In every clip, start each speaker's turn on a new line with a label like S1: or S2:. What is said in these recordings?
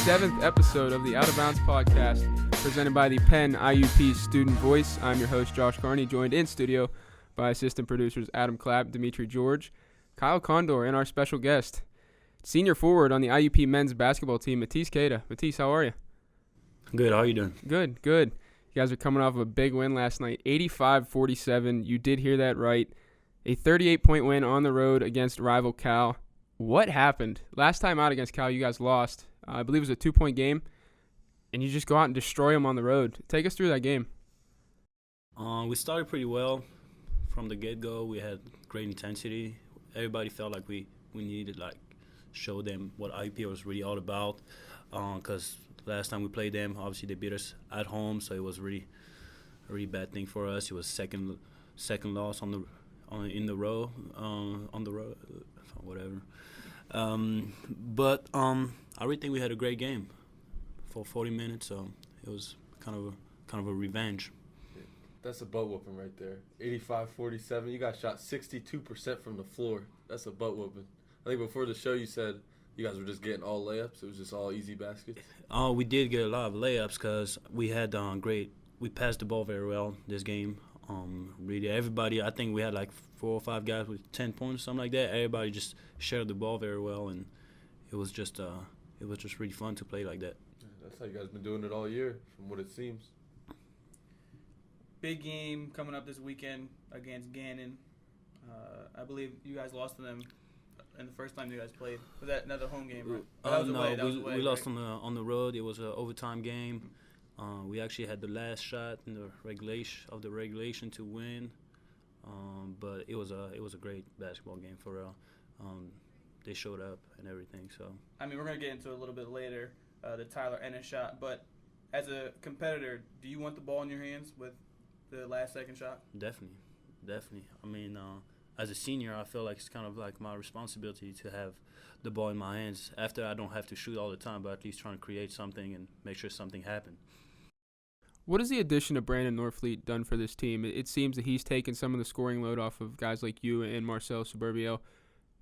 S1: 7th episode of the Out of Bounds podcast, presented by the Penn IUP Student Voice. I'm your host, Josh Carney, joined in studio by assistant producers Adam Clapp, Dimitri George, Kyle Condor, and our special guest, senior forward on the IUP men's basketball team, Matisse Queta. Matisse, how are you?
S2: Good. How are you doing?
S1: Good. You guys are coming off of a big win last night, 85-47. You did hear that right. A 38-point win on the road against rival Cal. What happened? Last time out against Cal, you guys lost. I believe it was a 2-point game, and you just go out and destroy them on the road. Take us through that game.
S2: We started pretty well from the get-go. We had great intensity. Everybody felt like we needed to show them what IUP was really all about. Because last time we played them, obviously they beat us at home, so it was really a really bad thing for us. It was second loss on the road, whatever. But I really think we had a great game for 40 minutes, so it was kind of a revenge.
S3: That's a butt whooping right there. 85-47. You guys shot 62% from the floor. That's a butt whooping. I think before the show you said you guys were just getting all layups. It was just all easy baskets.
S2: We did get a lot of layups because we had we passed the ball very well this game. Really, everybody, I think we had 4 or 5 guys with 10 points, something like that. Everybody just shared the ball very well, and it was just really fun to play like that.
S3: That's how you guys been doing it all year, from what it seems.
S4: Big game coming up this weekend against Gannon. I believe you guys lost to them in the first time you guys played. Was that another home game, right?
S2: We lost on the road. It was an overtime game. We actually had the last shot in the regulation to win, but it was a great basketball game for real. They showed up and everything. So
S4: I mean, we're gonna get into it a little bit later, the Tyler Ennis shot. But as a competitor, do you want the ball in your hands with the last second shot?
S2: Definitely. I mean, as a senior, I feel like it's kind of like my responsibility to have the ball in my hands. After I don't have to shoot all the time, but at least trying to create something and make sure something happens.
S1: What has the addition of Brandon Norfleet done for this team? It seems that he's taken some of the scoring load off of guys like you and Marcel Suburbio.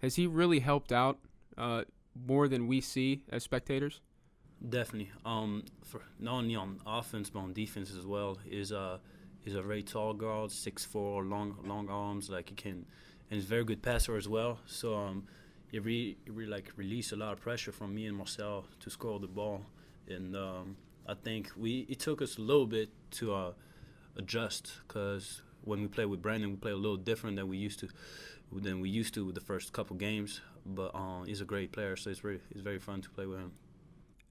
S1: Has he really helped out more than we see as spectators?
S2: Definitely. For not only on offense but on defense as well. He's a very tall guard, 6'4", long arms. He can, and he's a very good passer as well. So it really released a lot of pressure from me and Marcel to score the ball. And I think it took us a little bit to adjust, because when we play with Brandon, we play a little different than we used to with the first couple games. But he's a great player, so it's very fun to play with him.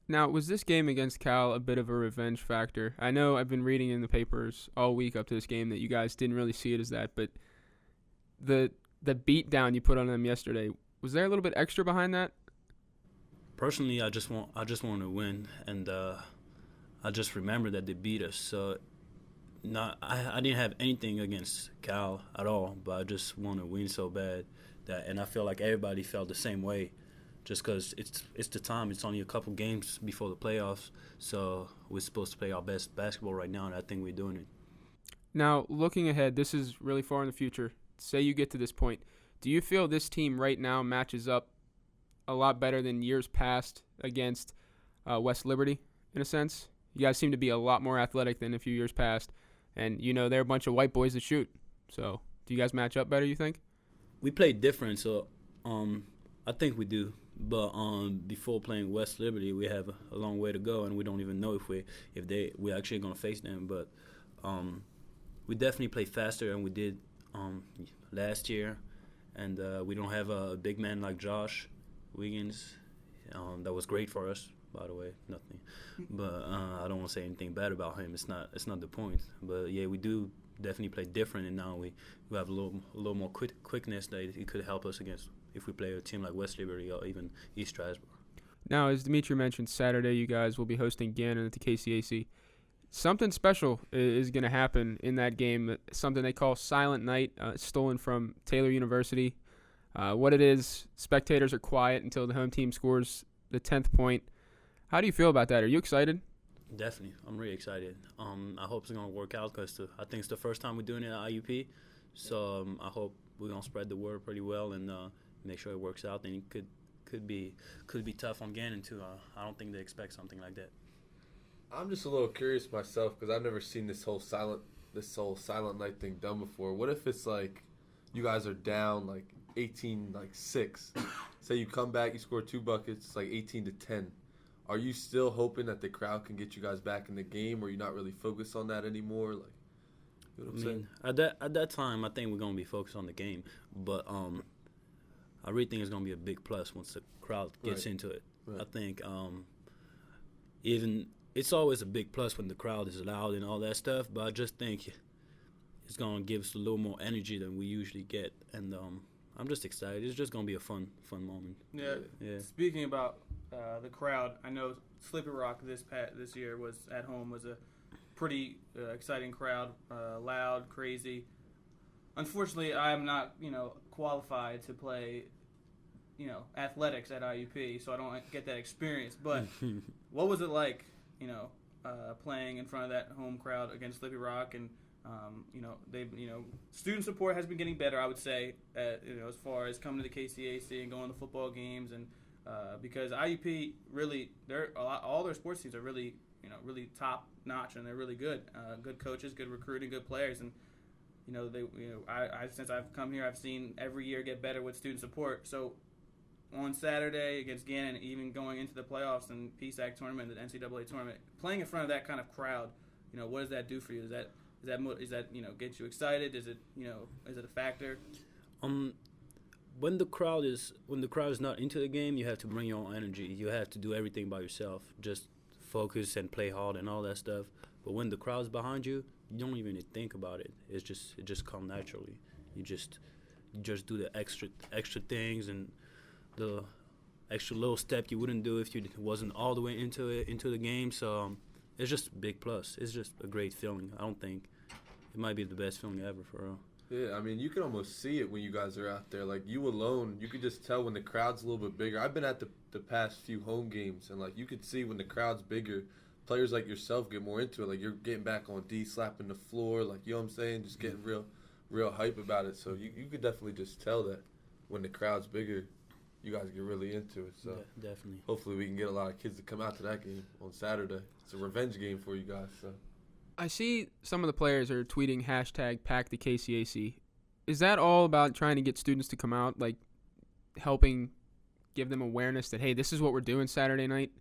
S1: Now, was this game against Cal a bit of a revenge factor? I know I've been reading in the papers all week up to this game that you guys didn't really see it as that, but the beat down you put on them yesterday, was there a little bit extra behind that?
S2: Personally, I just want to win, and I just remember that they beat us. So I didn't have anything against Cal at all, but I just want to win so bad and I feel like everybody felt the same way. Just because it's the time. It's only a couple games before the playoffs, so we're supposed to play our best basketball right now, and I think we're doing it.
S1: Now, looking ahead, this is really far in the future. Say you get to this point. Do you feel this team right now matches up a lot better than years past against West Liberty, in a sense? You guys seem to be a lot more athletic than a few years past, and, they're a bunch of white boys that shoot. So do you guys match up better, you think?
S2: We play different, so I think we do. But before playing West Liberty, we have a long way to go, and we don't even know if we're actually going to face them. But we definitely play faster than we did last year, and we don't have a big man like Josh Wiggins. That was great for us, by the way. Nothing, but I don't want to say anything bad about him. It's not the point. But yeah, we do definitely play different, and now we have a little more quickness that it could help us against if we play a team like West Liberty or even East Strasburg.
S1: Now, as Dimitri mentioned, Saturday you guys will be hosting Gannon at the KCAC. Something special is going to happen in that game, something they call Silent Night, stolen from Taylor University. What it is, spectators are quiet until the home team scores the 10th point. How do you feel about that? Are you excited?
S2: Definitely. I'm really excited. I hope it's going to work out because I think it's the first time we're doing it at IUP. So I hope we're going to spread the word pretty well and make sure it works out. And it could could be tough on Gannon too. I don't think they expect something like that.
S3: I'm just a little curious myself because I've never seen this whole silent night thing done before. What if it's like you guys are down like 18-6? Say you come back, you score 2 buckets, it's like 18-10. Are you still hoping that the crowd can get you guys back in the game, or are you not really focused on that anymore? Like, you know what I'm saying?
S2: At that time, I think we're gonna be focused on the game, but I really think it's gonna be a big plus once the crowd gets into it.
S3: Right.
S2: I think even it's always a big plus when the crowd is loud and all that stuff, but I just think it's gonna give us a little more energy than we usually get, and I'm just excited. It's just gonna be a fun moment.
S4: Yeah. Speaking about the crowd, I know Slippery Rock this year was at home was a pretty exciting crowd, loud, crazy. Unfortunately, I'm not qualified to play athletics at IUP, so I don't get that experience. But what was it like, playing in front of that home crowd against Slippery Rock? And student support has been getting better, I would say, as far as coming to the KCAC and going to football games, and because IUP really, all their sports teams are really, really top notch, and they're really good. Good coaches, good recruiting, good players, and I since I've come here, I've seen every year get better with student support. So on Saturday against Gannon, even going into the playoffs and PSAC tournament, the NCAA tournament, playing in front of that kind of crowd, what does that do for you? Is that get you excited? Is it is it a factor?
S2: When the crowd is not into the game, you have to bring your own energy. You have to do everything by yourself. Just focus and play hard and all that stuff. But when the crowd's behind you, you don't even think about it. It just comes naturally. You just do the extra things and the extra little step you wouldn't do if you wasn't all the way into the game. So it's just a big plus. It's just a great feeling. I don't think it might be the best feeling ever for real.
S3: Yeah, I mean, you can almost see it when you guys are out there. Like, you alone, you could just tell when the crowd's a little bit bigger. I've been at the past few home games, and, like, you could see when the crowd's bigger, players like yourself get more into it. Like, you're getting back on D, slapping the floor, like, you know what I'm saying? Just getting real hype about it. So you could definitely just tell that when the crowd's bigger, you guys get really into it. So
S2: yeah, definitely.
S3: Hopefully we can get a lot of kids to come out to that game on Saturday. It's a revenge game for you guys. So
S1: I see some of the players are tweeting #PackTheKCAC. Is that all about trying to get students to come out, like helping give them awareness that, hey, this is what we're doing Saturday night?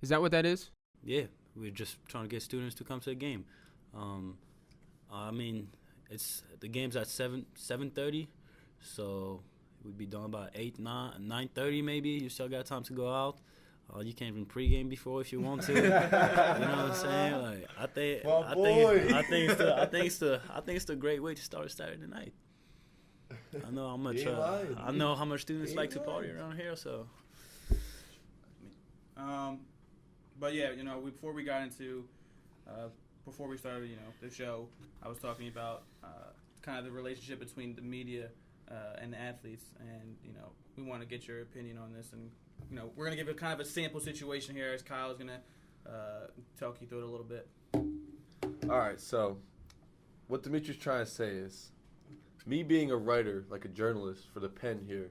S1: Is that what that is?
S2: Yeah, we're just trying to get students to come to the game. I mean, the game's at 7:30, so we'd be done by 9:30 maybe. You still got time to go out. You can even pregame before if you want to. You know what I'm saying? Like, I think it's a great way to start Saturday night. I know how much students like to party around here. So,
S4: but yeah, before we got into, before we started, the show, I was talking about kind of the relationship between the media and the athletes, and we want to get your opinion on this, and we're gonna give a kind of a sample situation here, as Kyle is gonna talk you through it a little bit.
S3: all right, so what Dimitri's trying to say is, me being a writer, like a journalist for the Penn here,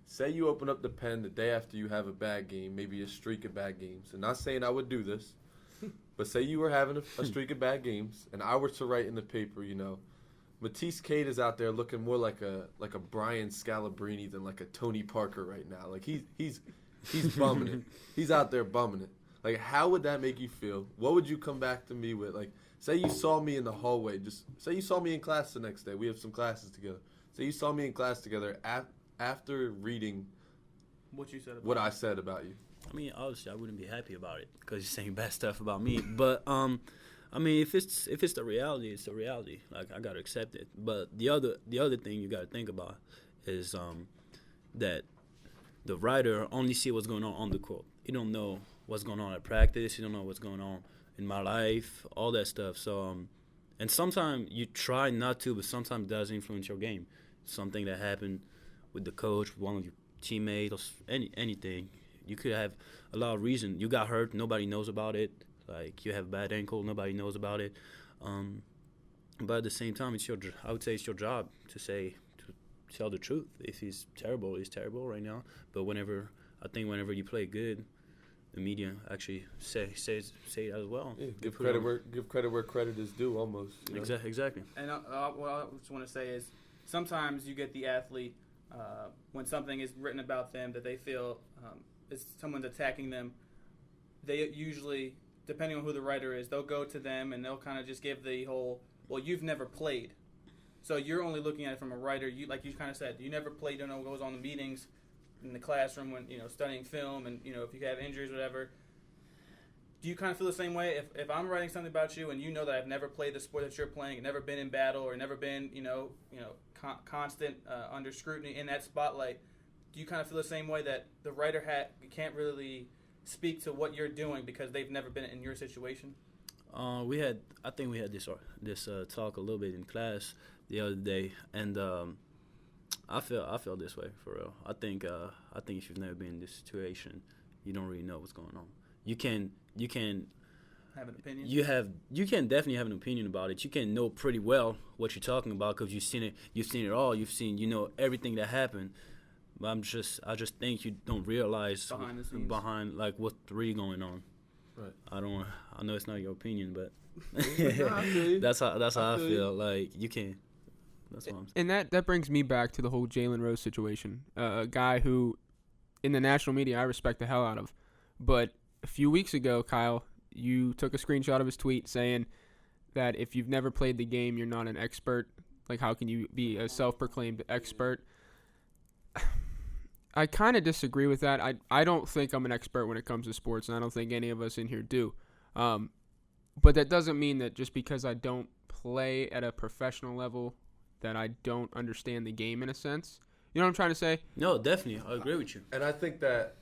S3: say you open up the Penn the day after you have a bad game, maybe a streak of bad games. And not saying I would do this, but say you were having a streak of bad games, and I were to write in the paper, Matisse Cade is out there looking more like a Brian Scalabrine than like a Tony Parker right now. Like he's bumming it. He's out there bumming it. Like, how would that make you feel? What would you come back to me with? Like, say you saw me in the hallway. Just say you saw me in class the next day. We have some classes together. Say you saw me in class together after reading what I said about you.
S2: I mean, obviously, I wouldn't be happy about it because you're saying bad stuff about me. But I mean, if it's the reality, it's the reality. Like, I gotta accept it. But the other thing you gotta think about is that the writer only see what's going on the court. You don't know what's going on at practice. You don't know what's going on in my life, all that stuff. So, and sometimes you try not to, but sometimes it does influence your game. Something that happened with the coach, with one of your teammates, or anything. You could have a lot of reason. You got hurt, nobody knows about it. Like, you have a bad ankle, nobody knows about it. But at the same time, I would say it's your job to tell the truth. If he's terrible right now. But whenever I think whenever you play good, the media actually say it as well.
S3: Yeah,
S2: They
S3: give
S2: put it
S3: credit
S2: on.
S3: where credit is due, almost. You know?
S2: Exactly.
S4: And what I just want to say is sometimes you get the athlete when something is written about them that they feel someone's attacking them. They usually, depending on who the writer is, they'll go to them and they'll kind of just give the whole, well, you've never played. So you're only looking at it from a writer. You, like you kind of said, you never played, you don't know what goes on in the meetings in the classroom when, studying film and, if you have injuries or whatever. Do you kind of feel the same way? If I'm writing something about you and you know that I've never played the sport that you're playing, never been in battle or never been, constant under scrutiny in that spotlight, do you kind of feel the same way that the writer can't really speak to what you're doing because they've never been in your situation?
S2: I think we had this talk a little bit in class the other day, and I feel this way for real. I think if you've never been in this situation, you don't really know what's going on. You can
S4: Have an opinion?
S2: You can definitely have an opinion about it. You can know pretty well what you're talking about because you've seen it all. You've seen everything that happened. But I just think you don't realize
S4: Behind the scenes.
S2: behind like what's really going on.
S3: Right.
S2: I know it's not your opinion, but
S3: I feel you.
S2: that's how I
S3: feel
S2: feel. Like you can. That's what I'm saying.
S1: And that brings me back to the whole Jalen Rose situation. A guy who, in the national media, I respect the hell out of. But a few weeks ago, Kyle, you took a screenshot of his tweet saying that if you've never played the game, you're not an expert. Like, how can you be a self-proclaimed expert? I kind of disagree with that. I don't think I'm an expert when it comes to sports, and I don't think any of us in here do. But that doesn't mean that just because I don't play at a professional level that I don't understand the game in a sense. You know what I'm trying to say?
S2: No, definitely, I agree with you.
S3: And I think that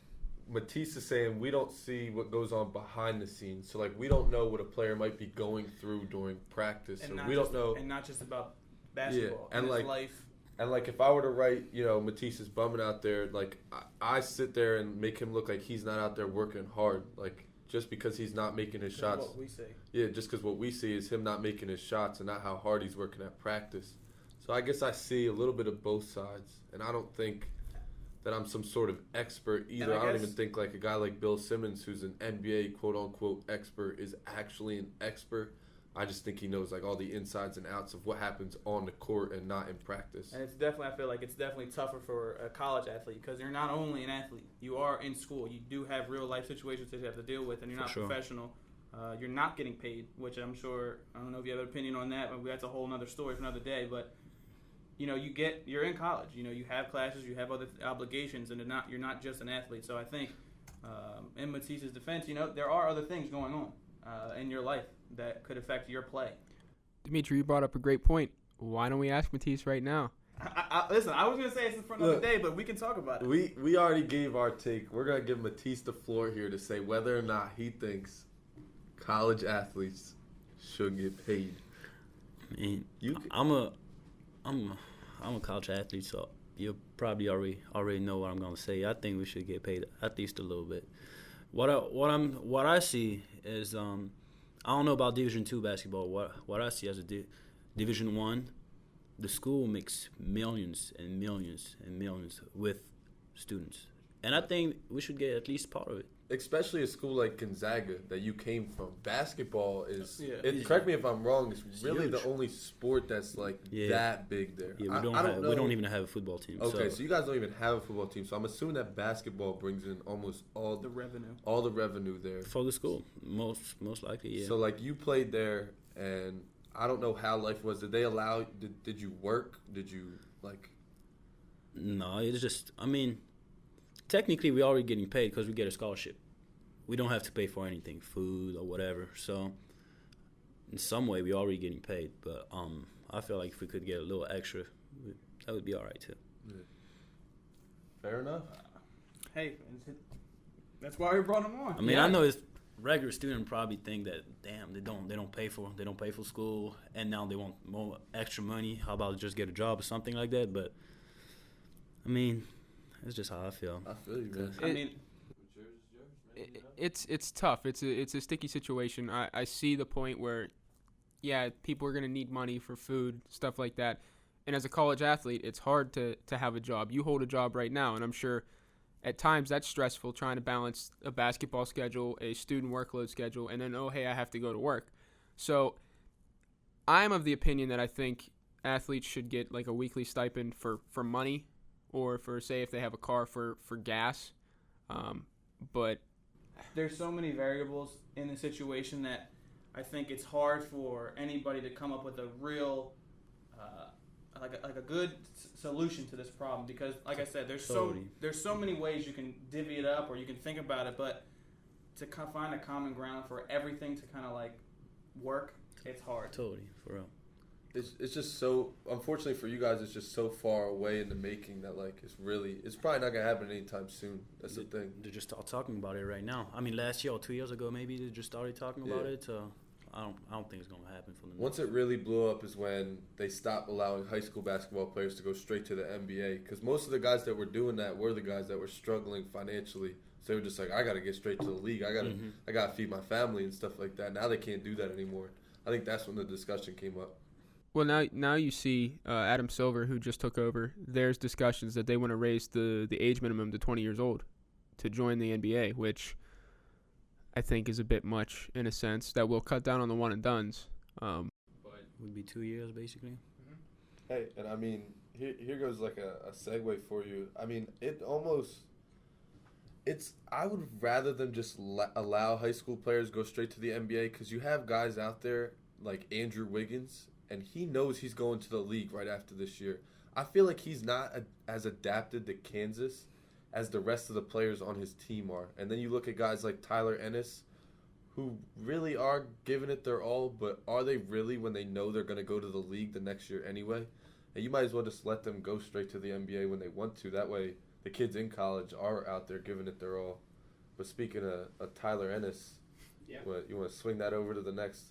S3: Matisse is saying we don't see what goes on behind the scenes. So, like, we don't know what a player might be going through during practice.
S4: And
S3: So we don't know.
S4: And not just about basketball.
S3: Yeah, and
S4: his
S3: like
S4: life.
S3: And, like, if I were to write, Matisse is bumming out there, like, I sit there and make him look like he's not out there working hard. Like, just because he's not making his shots.
S4: What we say.
S3: Yeah, just because what we see is him not making his shots and not how hard he's working at practice. So I guess I see a little bit of both sides. And I don't think that I'm some sort of expert either. I don't even think, like, a guy like Bill Simmons, who's an NBA quote-unquote expert, is actually an expert. I just think he knows, like, all the insides and outs of what happens on the court and not in practice.
S4: And I feel like it's definitely tougher for a college athlete because you're not only an athlete, you are in school. You do have real life situations that you have to deal with, and you're not professional. You're not getting paid, which I'm sure, I don't know if you have an opinion on that, but that's a whole other story for another day. But, you're in college. You have classes, you have other obligations, and you're not just an athlete. So I think in Matisse's defense, there are other things going on in your life that could affect your play.
S1: Dimitri, you brought up a great point. Why don't we ask Matisse right now?
S4: Listen, I was going to say this for another day, but we can talk about it.
S3: We already gave our take. We're going to give Matisse the floor here to say whether or not he thinks college athletes should get paid.
S2: I mean, I'm a college athlete, so you probably already know what I'm gonna say. I think we should get paid at least a little bit. What I see is I don't know about Division II basketball. What I see as a Division I, the school makes millions and millions and millions with students, and I think we should get at least part of it.
S3: Especially a school like Gonzaga that you came from. Basketball is,
S4: Yeah.
S3: correct me if I'm wrong, it's really
S2: huge.
S3: the only sport that's like that big there.
S2: Yeah, we don't even have a football team.
S3: Okay, so you guys don't even have a football team. So I'm assuming that basketball brings in almost all
S4: The revenue.
S3: all the revenue there.
S2: for the school, most likely, yeah.
S3: So like you played there, and I don't know how life was. Did they allow? Did you work? Did you like?
S2: No, it's just, I mean, technically we're already getting paid because we get a scholarship. We don't have to pay for anything, food or whatever. So in some way we're already getting paid. But I feel like if we could get a little extra, that would be all right too.
S3: Yeah. Fair enough.
S4: Hey, that's why we brought him on.
S2: I mean, I know it's regular student probably think that, damn, they don't pay for school, and now they want more extra money. How about just get a job or something like that? But I mean, it's just how I feel.
S3: I feel you, man.
S4: I mean,
S1: It's tough. It's a sticky situation. I see the point where, yeah, people are going to need money for food, stuff like that. And as a college athlete, it's hard to have a job. You hold a job right now, and I'm sure at times that's stressful trying to balance a basketball schedule, a student workload schedule, and then, oh, hey, I have to go to work. So I'm of the opinion that I think athletes should get like a weekly stipend for money, or for, say, if they have a car, for gas. But
S4: There's so many variables in the situation that I think it's hard for anybody to come up with a real, like a good solution to this problem, because, like I said, there's so many ways you can divvy it up or you can think about it, but to find a common ground for everything to kind of like work, it's hard.
S2: Totally, for real.
S3: It's just so, unfortunately for you guys, it's just so far away in the making that like it's probably not gonna happen anytime soon. That's the thing.
S2: They're just talking about it right now. I mean, last year or 2 years ago, maybe they just started talking about it. I don't think it's gonna happen for them.
S3: Once it really blew up is when they stopped allowing high school basketball players to go straight to the NBA, because most of the guys that were doing that were the guys that were struggling financially. So they were just like, I gotta get straight to the league. I gotta feed my family and stuff like that. Now they can't do that anymore. I think that's when the discussion came up.
S1: Well, now you see Adam Silver, who just took over. There's discussions that they want to raise the age minimum to 20 years old to join the NBA, which I think is a bit much in a sense. That will cut down on the one and dones.
S2: But would be 2 years basically.
S3: Hey, and I mean, here goes like a segue for you. I mean, I would rather them just allow high school players go straight to the NBA, because you have guys out there like Andrew Wiggins, and he knows he's going to the league right after this year. I feel like he's not as adapted to Kansas as the rest of the players on his team are. And then you look at guys like Tyler Ennis, who really are giving it their all, but are they really when they know they're going to go to the league the next year anyway? And you might as well just let them go straight to the NBA when they want to. That way the kids in college are out there giving it their all. But speaking of Tyler Ennis, you want to swing that over to the next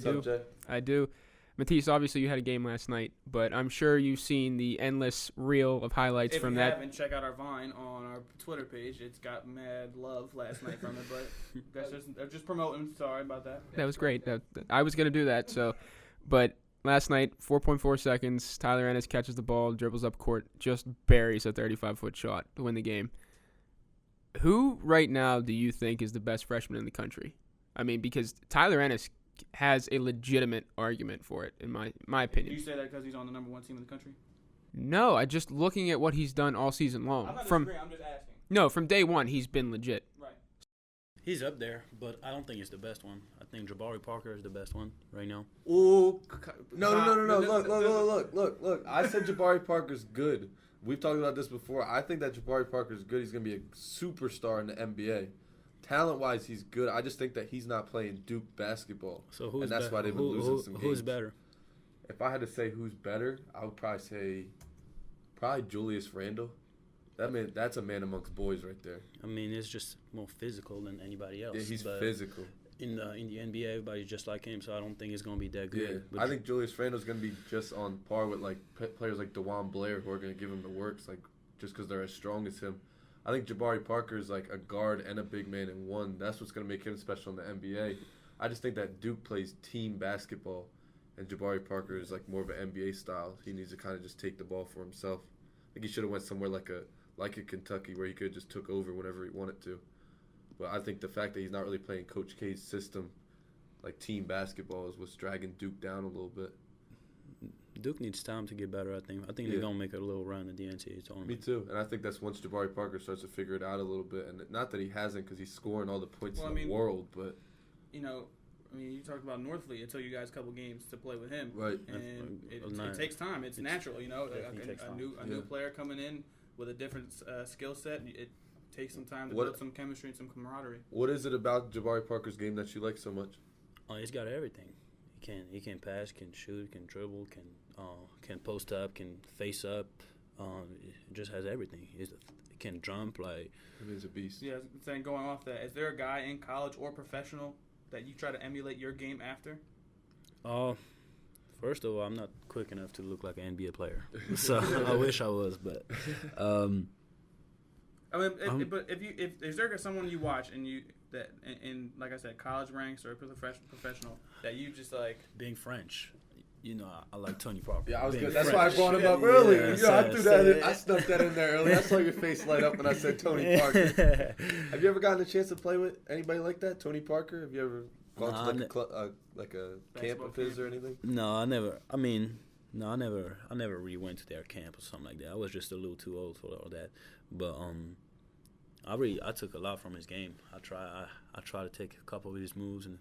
S3: subject?
S1: I do. Matisse, obviously you had a game last night, but I'm sure you've seen the endless reel of highlights from that.
S4: If you haven't, check out our Vine on our Twitter page. It's got mad love last night from it, but they're just promoting. Sorry about that.
S1: That was great. I was going to do that. But last night, 4.4 seconds, Tyler Ennis catches the ball, dribbles up court, just buries a 35-foot shot to win the game. Who right now do you think is the best freshman in the country? I mean, because Tyler Ennis has a legitimate argument for it, in my opinion.
S4: Do you say that because he's on the number one team in the country?
S1: No, I just looking at what he's done all season long.
S4: I'm not disagreeing, I'm just asking.
S1: No, from day one, he's been legit.
S4: Right.
S2: He's up there, but I don't think he's the best one. I think Jabari Parker is the best one right now.
S3: Ooh, no. Look. I said Jabari Parker's good. We've talked about this before. I think that Jabari Parker's good. He's going to be a superstar in the NBA. Talent-wise, he's good. I just think that he's not playing Duke basketball.
S2: So who's
S3: and that's why they've been losing some games.
S2: Who's better?
S3: If I had to say who's better, I would probably say Julius Randle. That's a man amongst boys right there.
S2: I mean, it's just more physical than anybody else.
S3: Yeah, he's physical.
S2: In the NBA, everybody's just like him, so I don't think it's going to be that good.
S3: Yeah,
S2: but
S3: I think Julius Randle's going to be just on par with like players like DeJuan Blair, who are going to give him the works, like just because they're as strong as him. I think Jabari Parker is like a guard and a big man in one. That's what's going to make him special in the NBA. I just think that Duke plays team basketball, and Jabari Parker is like more of an NBA style. He needs to kind of just take the ball for himself. I think he should have went somewhere like a Kentucky, where he could have just took over whenever he wanted to. But I think the fact that he's not really playing Coach K's system, like team basketball, is what's dragging Duke down a little bit.
S2: Duke needs time to get better, I think. They're going to make a little run at the NCAA tournament.
S3: Me too. And I think that's once Jabari Parker starts to figure it out a little bit. And not that he hasn't, because he's scoring all the points in the world. But
S4: you talked about Northfleet. It took you guys a couple games to play with him.
S3: Right.
S4: And it takes time. It's natural, a new player coming in with a different skill set. It takes some time to build some chemistry and some camaraderie.
S3: What is it about Jabari Parker's game that you like so much?
S2: He's got everything. He can pass, can shoot, can dribble, can post up, can face up. It just has everything. He can jump like.
S3: He's a beast.
S4: Yeah, saying going off that, is there a guy in college or professional that you try to emulate your game after?
S2: First of all, I'm not quick enough to look like an NBA player, so I wish I was. But
S4: if is there someone you watch and you that in like I said, college ranks or professional that you just like
S2: being French? I like Tony Parker.
S3: Yeah, I was
S2: Being
S3: good. That's why I
S2: French.
S3: brought him up earlier.
S2: Yeah,
S3: I threw that in. I snuck that in there earlier. I saw your face light up when I said Tony Parker. Have you ever gotten a chance to play with anybody like that, Tony Parker? Have you ever gone to like a camp of his or anything?
S2: No, I never. I mean, no, I never really went to their camp or something like that. I was just a little too old for all that. But I took a lot from his game. I try to take a couple of his moves and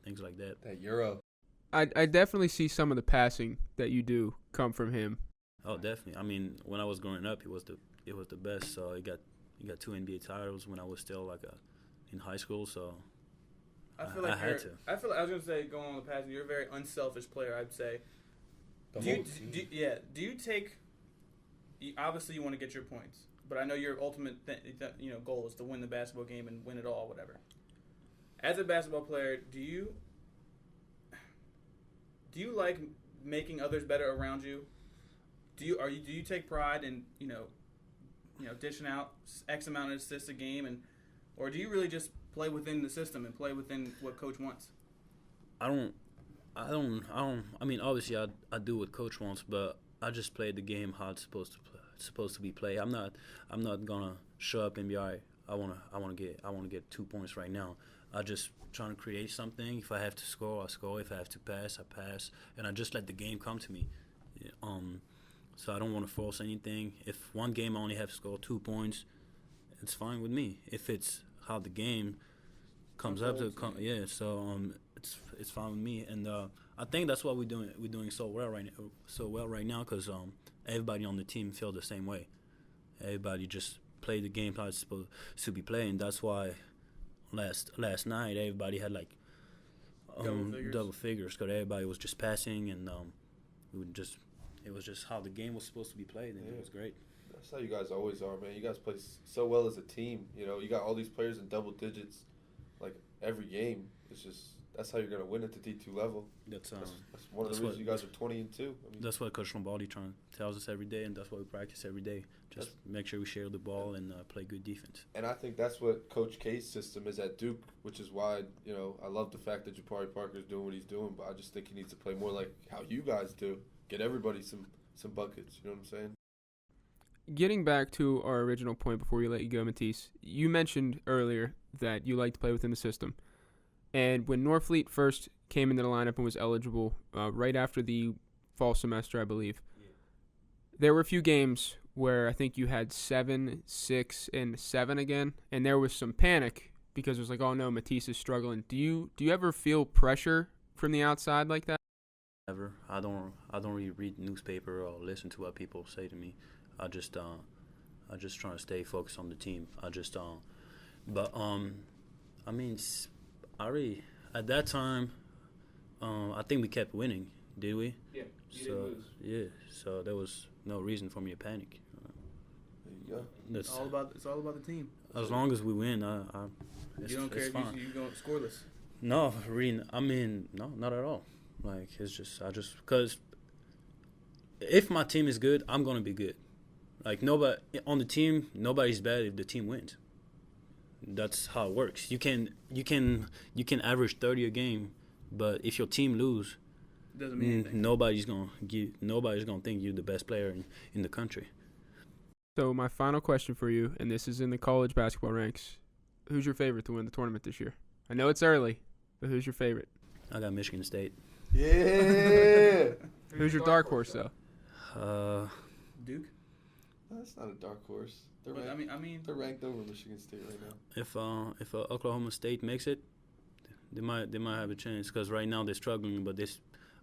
S2: things like that.
S3: That Euro.
S1: I definitely see some of the passing that you do come from him.
S2: Oh, definitely. I mean, when I was growing up, it was the best. So he got 2 NBA titles when I was still in high school. So
S4: I feel like
S2: I had to.
S4: I feel like I was gonna say, going on the passing, you're a very unselfish player. I'd say. Do you take? Obviously, you want to get your points, but I know your ultimate goal is to win the basketball game and win it all, whatever. As a basketball player, do you like making others better around you? Do you take pride in dishing out X amount of assists a game, or do you really just play within the system and play within what coach wants?
S2: I don't. I mean, obviously, I do what coach wants, but I just play the game how it's supposed to be played. I'm not gonna show up and be all right. I wanna get 2 points right now. I just trying to create something. If I have to score, I score. If I have to pass, I pass, and I just let the game come to me. So I don't want to force anything. If one game I only have to score 2 points, it's fine with me. If it's how the game comes up to so it's fine with me. And I think that's what we're doing. We're doing so well right now because everybody on the team feel the same way. Everybody just play the game how it's supposed to be playing. That's why last night everybody had like double figures because everybody was just passing and it was just how the game was supposed to be played, and it was great.
S3: That's how you guys always are, man. You guys play so well as a team. You got all these players in double digits, like every game. It's just that's how you're gonna win at the D2 level. That's one of the reasons you guys are 20-2. I mean,
S2: that's what Coach Lombardi tells us every day, and that's what we practice every day. Just make sure we share the ball and play good defense. And
S3: I think that's what Coach K's system is at Duke, which is why I love the fact that Jabari Parker's doing what he's doing, but I just think he needs to play more like how you guys do. Get everybody some buckets. You know what I'm saying?
S1: Getting back to our original point before we let you go, Matisse, you mentioned earlier that you like to play within the system. And when Norfleet first came into the lineup and was eligible right after the fall semester, I believe, there were a few games where I think you had 7, 6, and 7 again, and there was some panic because it was like, oh no, Matisse is struggling. Do you ever feel pressure from the outside like that?
S2: Never. I don't really read newspaper or listen to what people say to me. I just try to stay focused on the team. I mean, at that time, I think we kept winning, did we?
S4: Yeah. You didn't lose.
S2: Yeah. So there was no reason for me to panic.
S3: There you go.
S4: It's all about the team.
S2: As long as we win,
S4: you don't care if you go scoreless.
S2: No, really. I mean, no, not at all. Like because if my team is good, I'm gonna be good. Like nobody on the team, nobody's bad if the team wins. That's how it works. You can average 30 a game, but if your team lose,
S4: doesn't mean anything.
S2: Nobody's gonna think you're the best player in the country.
S1: So my final question for you, and this is in the college basketball ranks: who's your favorite to win the tournament this year? I know it's early, but who's your favorite?
S2: I got Michigan State.
S3: Yeah.
S1: Who's your dark horse though?
S4: Duke.
S3: That's not a dark horse. They're ranked over Michigan State right now.
S2: If Oklahoma State makes it, they might have a chance because right now they're struggling. But I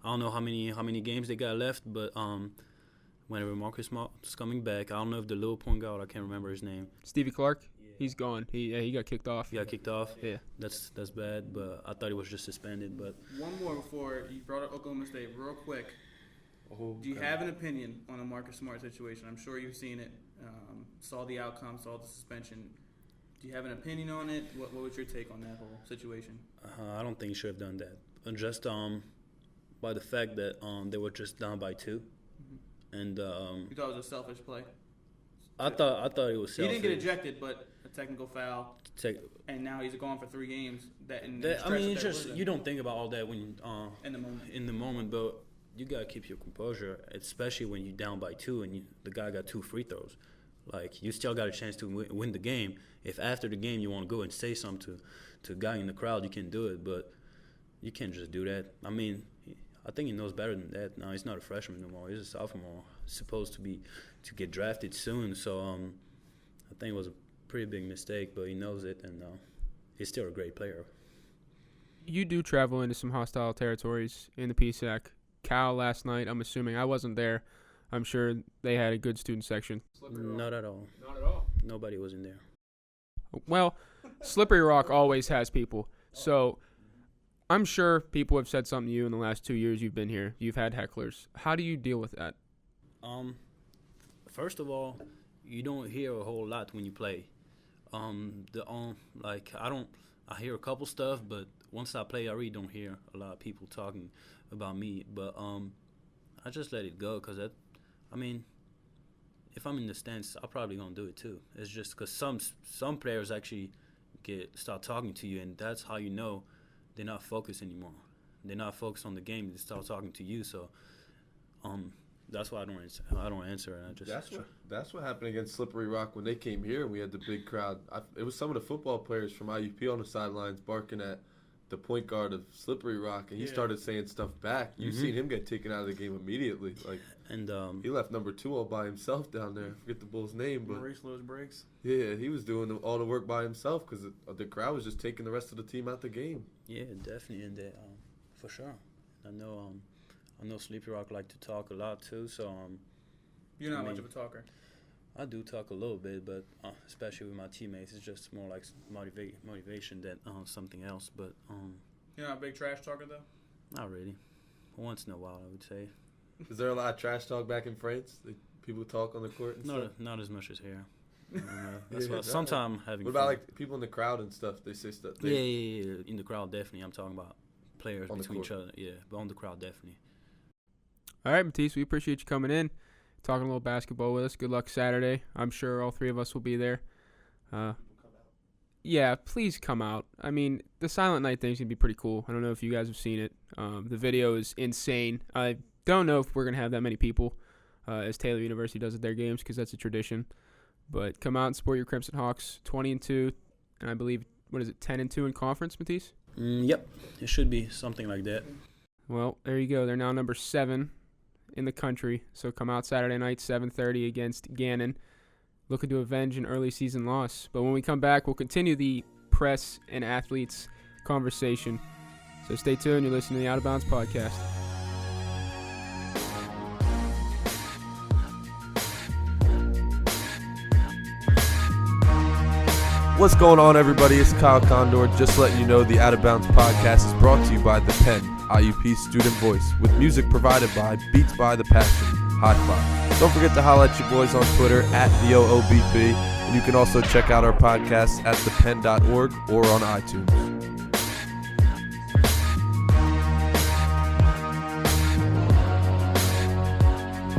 S2: don't know how many games they got left. But whenever Marcus Smart's coming back, I don't know if the little point guard, I can't remember his name.
S1: Stevie Clark. He's gone. He got kicked off.
S2: He got kicked off?
S1: Yeah.
S2: That's bad, but I thought he was just suspended. But
S4: one more before you brought up Oklahoma State real quick. Do you have an opinion on the Marcus Smart situation? I'm sure you've seen it, saw the outcome, saw the suspension. Do you have an opinion on it? What was your take on that whole situation?
S2: I don't think he should have done that. Just by the fact that they were just down by 2. Mm-hmm. And
S4: you thought it was a selfish play?
S2: I thought it was selfish.
S4: He didn't get ejected, but a technical foul. And now he's gone for 3 games.
S2: I mean, it's just you don't think about all that when
S4: in the moment.
S2: In the moment, but you gotta keep your composure, especially when you're down by 2 and the guy got 2 free throws. Like, you still got a chance to win the game. If after the game you want to go and say something to a guy in the crowd, you can do it, but you can't just do that. I mean, I think he knows better than that. Now, he's not a freshman no more. He's a sophomore, supposed to get drafted soon. So I think it was a pretty big mistake, but he knows it, and he's still a great player.
S1: You do travel into some hostile territories in the PSAC. Cal last night, I'm assuming. I wasn't there. I'm sure they had a good student section.
S2: Not at all.
S1: Not at all.
S2: Nobody was in there.
S1: Well, Slippery Rock always has people. So I'm sure people have said something to you in the last 2 years you've been here. You've had hecklers. How do you deal with that?
S2: First of all, you don't hear a whole lot when you play. I hear a couple stuff, but once I play, I really don't hear a lot of people talking about me. But I just let it go because if I'm in the stands, I'm probably gonna do it too. It's just because some players actually start talking to you, and that's how you know they're not focused anymore. They're not focused on the game. They start talking to you. So that's why I don't answer it. I just
S3: that's what happened against Slippery Rock when they came here and we had the big crowd. It was some of the football players from IUP on the sidelines barking at the point guard of Slippery Rock, and he started saying stuff back. You've seen him get taken out of the game immediately.
S2: And
S3: he left number 2 all by himself down there. I forget the Bull's name, but
S4: Maurice Lewis Briggs.
S3: Yeah, he was doing all the work by himself because the crowd was just taking the rest of the team out the game.
S2: Yeah, definitely, and for sure. I know Sleepy Rock like to talk a lot too, so
S4: You're not much of a talker.
S2: I do talk a little bit, but especially with my teammates, it's just more like motivation than something else. But
S4: You're not a big trash talker though.
S2: not really. Once in a while, I would say.
S3: Is there a lot of trash talk back in France? People talk on the court and stuff?
S2: Not as much as here. That's what sometimes having.
S3: What about like people in the crowd and stuff? They say stuff.
S2: Yeah. In the crowd, definitely. I'm talking about players
S3: On the
S2: between each
S3: court.
S2: other. Yeah, but on the crowd, definitely.
S1: All right, Matisse, we appreciate you coming in, talking a little basketball with us. Good luck Saturday. I'm sure all 3 of us will be there. Yeah, please come out. I mean, the Silent Night thing's going to be pretty cool. I don't know if you guys have seen it. The video is insane. I don't know if we're going to have that many people as Taylor University does at their games because that's a tradition. But come out and support your Crimson Hawks, 20-2, and I believe, 10-2 in conference, Matisse?
S2: Yep, it should be something like that.
S1: Well, there you go. They're now number 7 in the country. So come out Saturday night, 7:30 against Gannon, looking to avenge an early season loss. But when we come back, we'll continue the press and athletes conversation. So stay tuned. You're listening to the Out of Bounds podcast.
S3: What's going on, everybody? It's Kyle Condor. Just letting you know the Out of Bounds podcast is brought to you by the Penn, IUP student voice, with music provided by Beats by the Passion, High Five. Don't forget to holler at your boys on Twitter at TheOOBP, and you can also check out our podcasts at thepenn.org or on iTunes.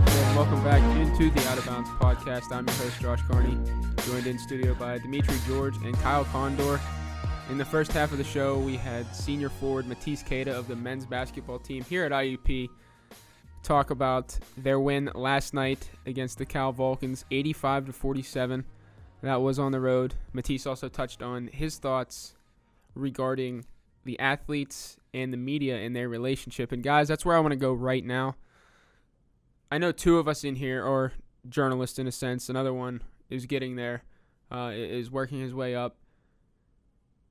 S1: And welcome back into the Out of Bounds podcast. I'm your host, Josh Carney, joined in studio by Dimitri George and Kyle Condor. In the first half of the show, we had senior forward Matisse Keita of the men's basketball team here at IUP talk about their win last night against the Cal Vulcans, 85-47. That was on the road. Matisse also touched on his thoughts regarding the athletes and the media and their relationship. And guys, that's where I want to go right now. I know 2 of us in here are journalists in a sense. Another one is getting there, is working his way up.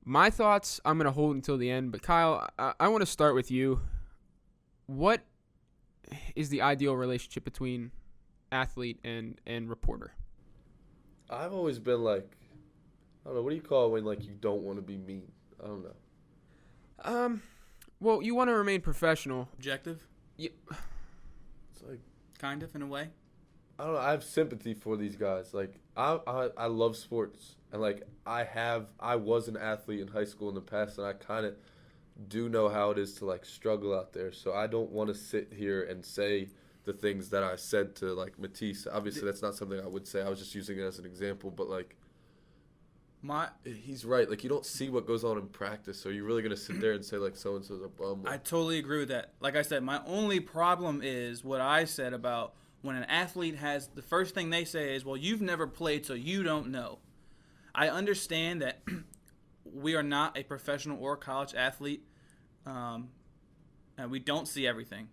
S1: My thoughts, I'm going to hold until the end. But Kyle, I want to start with you. What is the ideal relationship between athlete and reporter?
S3: I've always been like, I don't know, what do you call it when like you don't want to be mean? I don't know.
S1: Well, you want to remain professional.
S4: Objective,
S3: It's like,
S4: kind of, in a way.
S3: I don't know. I have sympathy for these guys. Like, I love sports, and like I was an athlete in high school in the past, and I kind of do know how it is to like struggle out there. So I don't want to sit here and say the things that I said to like Matisse. Obviously, that's not something I would say. I was just using it as an example, but like, He's right. Like, you don't see what goes on in practice, so you're really gonna sit there and say like so and so's a bum.
S4: I totally agree with that. Like I said, my only problem is what I said about when an athlete has the first thing they say is, "Well, you've never played, so you don't know." I understand that we are not a professional or college athlete, and we don't see everything.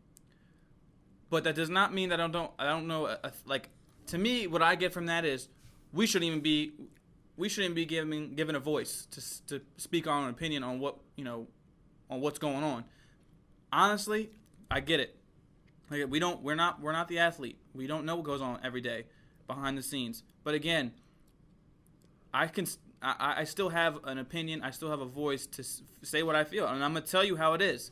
S4: But that does not mean that I don't know. Like, to me, what I get from that is we shouldn't even be given a voice to speak our own opinion on on what's going on. Honestly, I get it. Like, we're not the athlete. We don't know what goes on every day behind the scenes. But again, I still have an opinion. I still have a voice to say what I feel, and I'm gonna tell you how it is.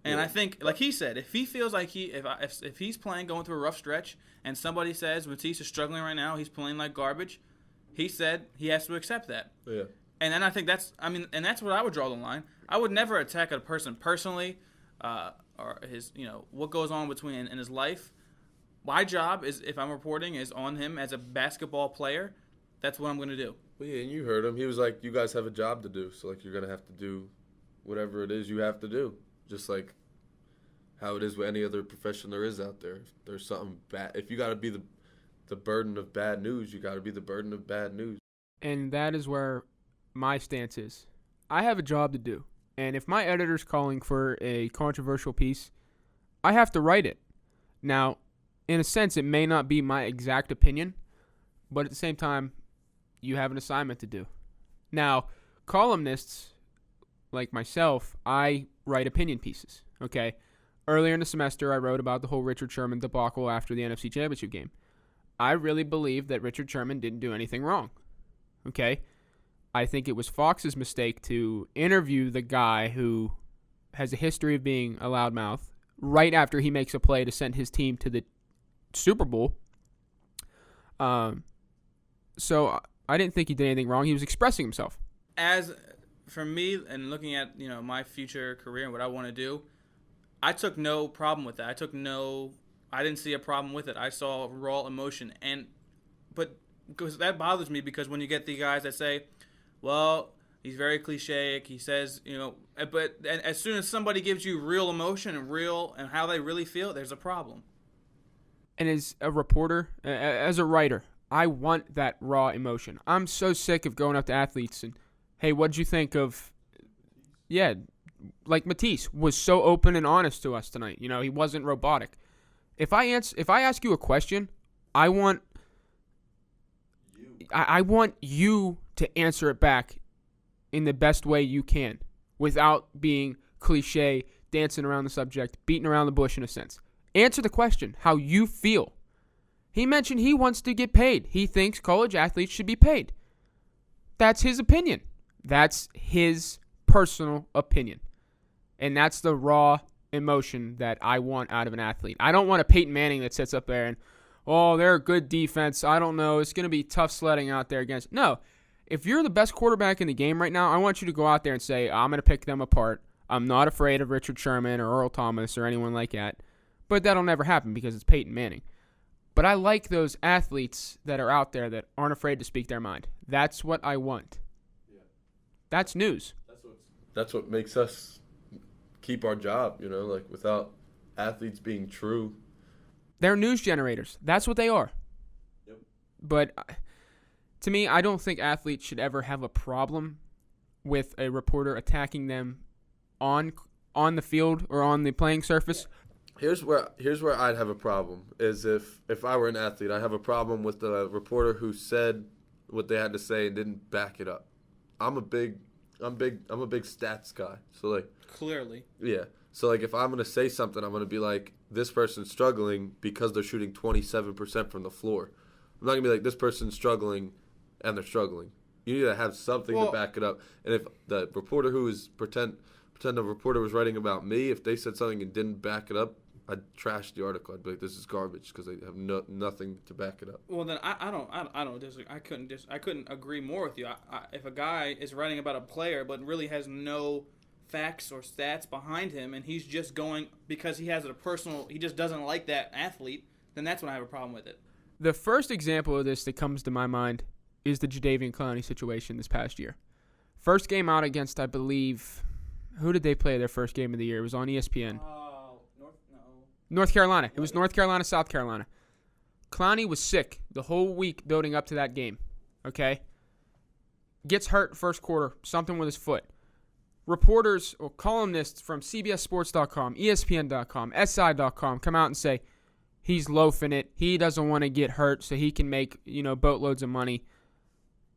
S4: And I think, like he said, if he feels like if he's playing, going through a rough stretch, and somebody says Matisse is struggling right now, he's playing like garbage, he said he has to accept that.
S3: Yeah.
S4: And then I think that's what I would draw the line. I would never attack a person personally, or his, what goes on in his life. My job is, if I'm reporting, is on him as a basketball player. That's what I'm going to do.
S3: Well, yeah, and you heard him. He was like, you guys have a job to do, so like you're gonna have to do whatever it is you have to do. Just like how it is with any other profession there is out there. If there's something bad, if you got to be the burden of bad news, you got to be the burden of bad news.
S1: And that is where my stance is. I have a job to do. And if my editor's calling for a controversial piece, I have to write it. Now, in a sense, it may not be my exact opinion, but at the same time, you have an assignment to do. Now, columnists like myself, I write opinion pieces, okay? Earlier in the semester, I wrote about the whole Richard Sherman debacle after the NFC Championship game. I really believe that Richard Sherman didn't do anything wrong, okay? I think it was Fox's mistake to interview the guy who has a history of being a loudmouth right after he makes a play to send his team to the Super Bowl. So I didn't think he did anything wrong. He was expressing himself.
S4: As for me, and looking at my future career and what I want to do, I took no problem with that. I didn't see a problem with it. I saw raw emotion, but because that bothers me, because when you get the guys that say, well, he's very cliche. He says, but as soon as somebody gives you real emotion and how they really feel, there's a problem.
S1: And as a reporter, as a writer, I want that raw emotion. I'm so sick of going up to athletes and, hey, what'd you think of, like Matisse was so open and honest to us tonight. He wasn't robotic. If I ask you a question, I want you to answer it back in the best way you can without being cliche, dancing around the subject, beating around the bush in a sense. Answer the question, how you feel. He mentioned he wants to get paid. He thinks college athletes should be paid. That's his opinion. That's his personal opinion. And that's the raw emotion that I want out of an athlete. I don't want a Peyton Manning that sits up there and, they're a good defense. I don't know. It's going to be tough sledding out there against. No. If you're the best quarterback in the game right now, I want you to go out there and say, I'm going to pick them apart. I'm not afraid of Richard Sherman or Earl Thomas or anyone like that. But that'll never happen because it's Peyton Manning. But I like those athletes that are out there that aren't afraid to speak their mind. That's what I want. Yeah. That's news.
S3: That's what makes us keep our job, like without athletes being true.
S1: They're news generators. That's what they are. Yep. But to me, I don't think athletes should ever have a problem with a reporter attacking them on the field or on the playing surface.
S3: Here's where I'd have a problem is if I were an athlete, I have a problem with the reporter who said what they had to say and didn't back it up. I'm a big stats guy. So like
S4: clearly.
S3: Yeah. So like if I'm gonna say something, I'm gonna be like, this person's struggling because they're shooting 27% from the floor. I'm not gonna be like, this person's struggling and they're struggling. You need to have something to back it up. And if the reporter who is pretend the reporter was writing about me, if they said something and didn't back it up, I'd trash the article. I'd be like, this is garbage because they have nothing to back it up.
S4: Well, then I don't disagree. I couldn't agree more with you. If a guy is writing about a player but really has no facts or stats behind him, and he's just going because he has he just doesn't like that athlete, then that's when I have a problem with it.
S1: The first example of this that comes to my mind is the Jadeveon Clowney situation this past year. First game out against, I believe, who did they play their first game of the year? It was on ESPN. North Carolina. It was North Carolina, South Carolina. Clowney was sick the whole week building up to that game. Okay? Gets hurt first quarter, something with his foot. Reporters or columnists from CBSSports.com, ESPN.com, SI.com come out and say he's loafing it. He doesn't want to get hurt so he can make, boatloads of money.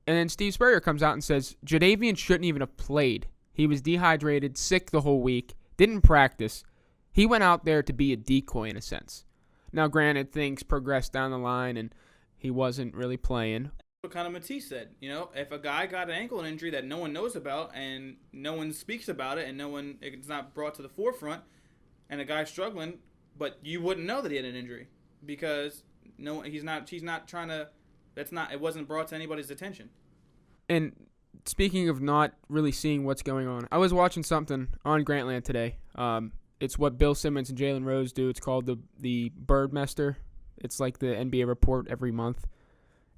S1: And then Steve Spurrier comes out and says Jadeveon shouldn't even have played. He was dehydrated, sick the whole week, didn't practice. He went out there to be a decoy in a sense. Now, granted, things progressed down the line and he wasn't really playing.
S4: What kind of Matisse said, if a guy got an ankle injury that no one knows about and no one speaks about it and it's not brought to the forefront, and a guy's struggling, but you wouldn't know that he had an injury because it wasn't brought to anybody's attention.
S1: And speaking of not really seeing what's going on, I was watching something on Grantland today. It's what Bill Simmons and Jalen Rose do. It's called the Birdmaster. It's like the NBA report every month.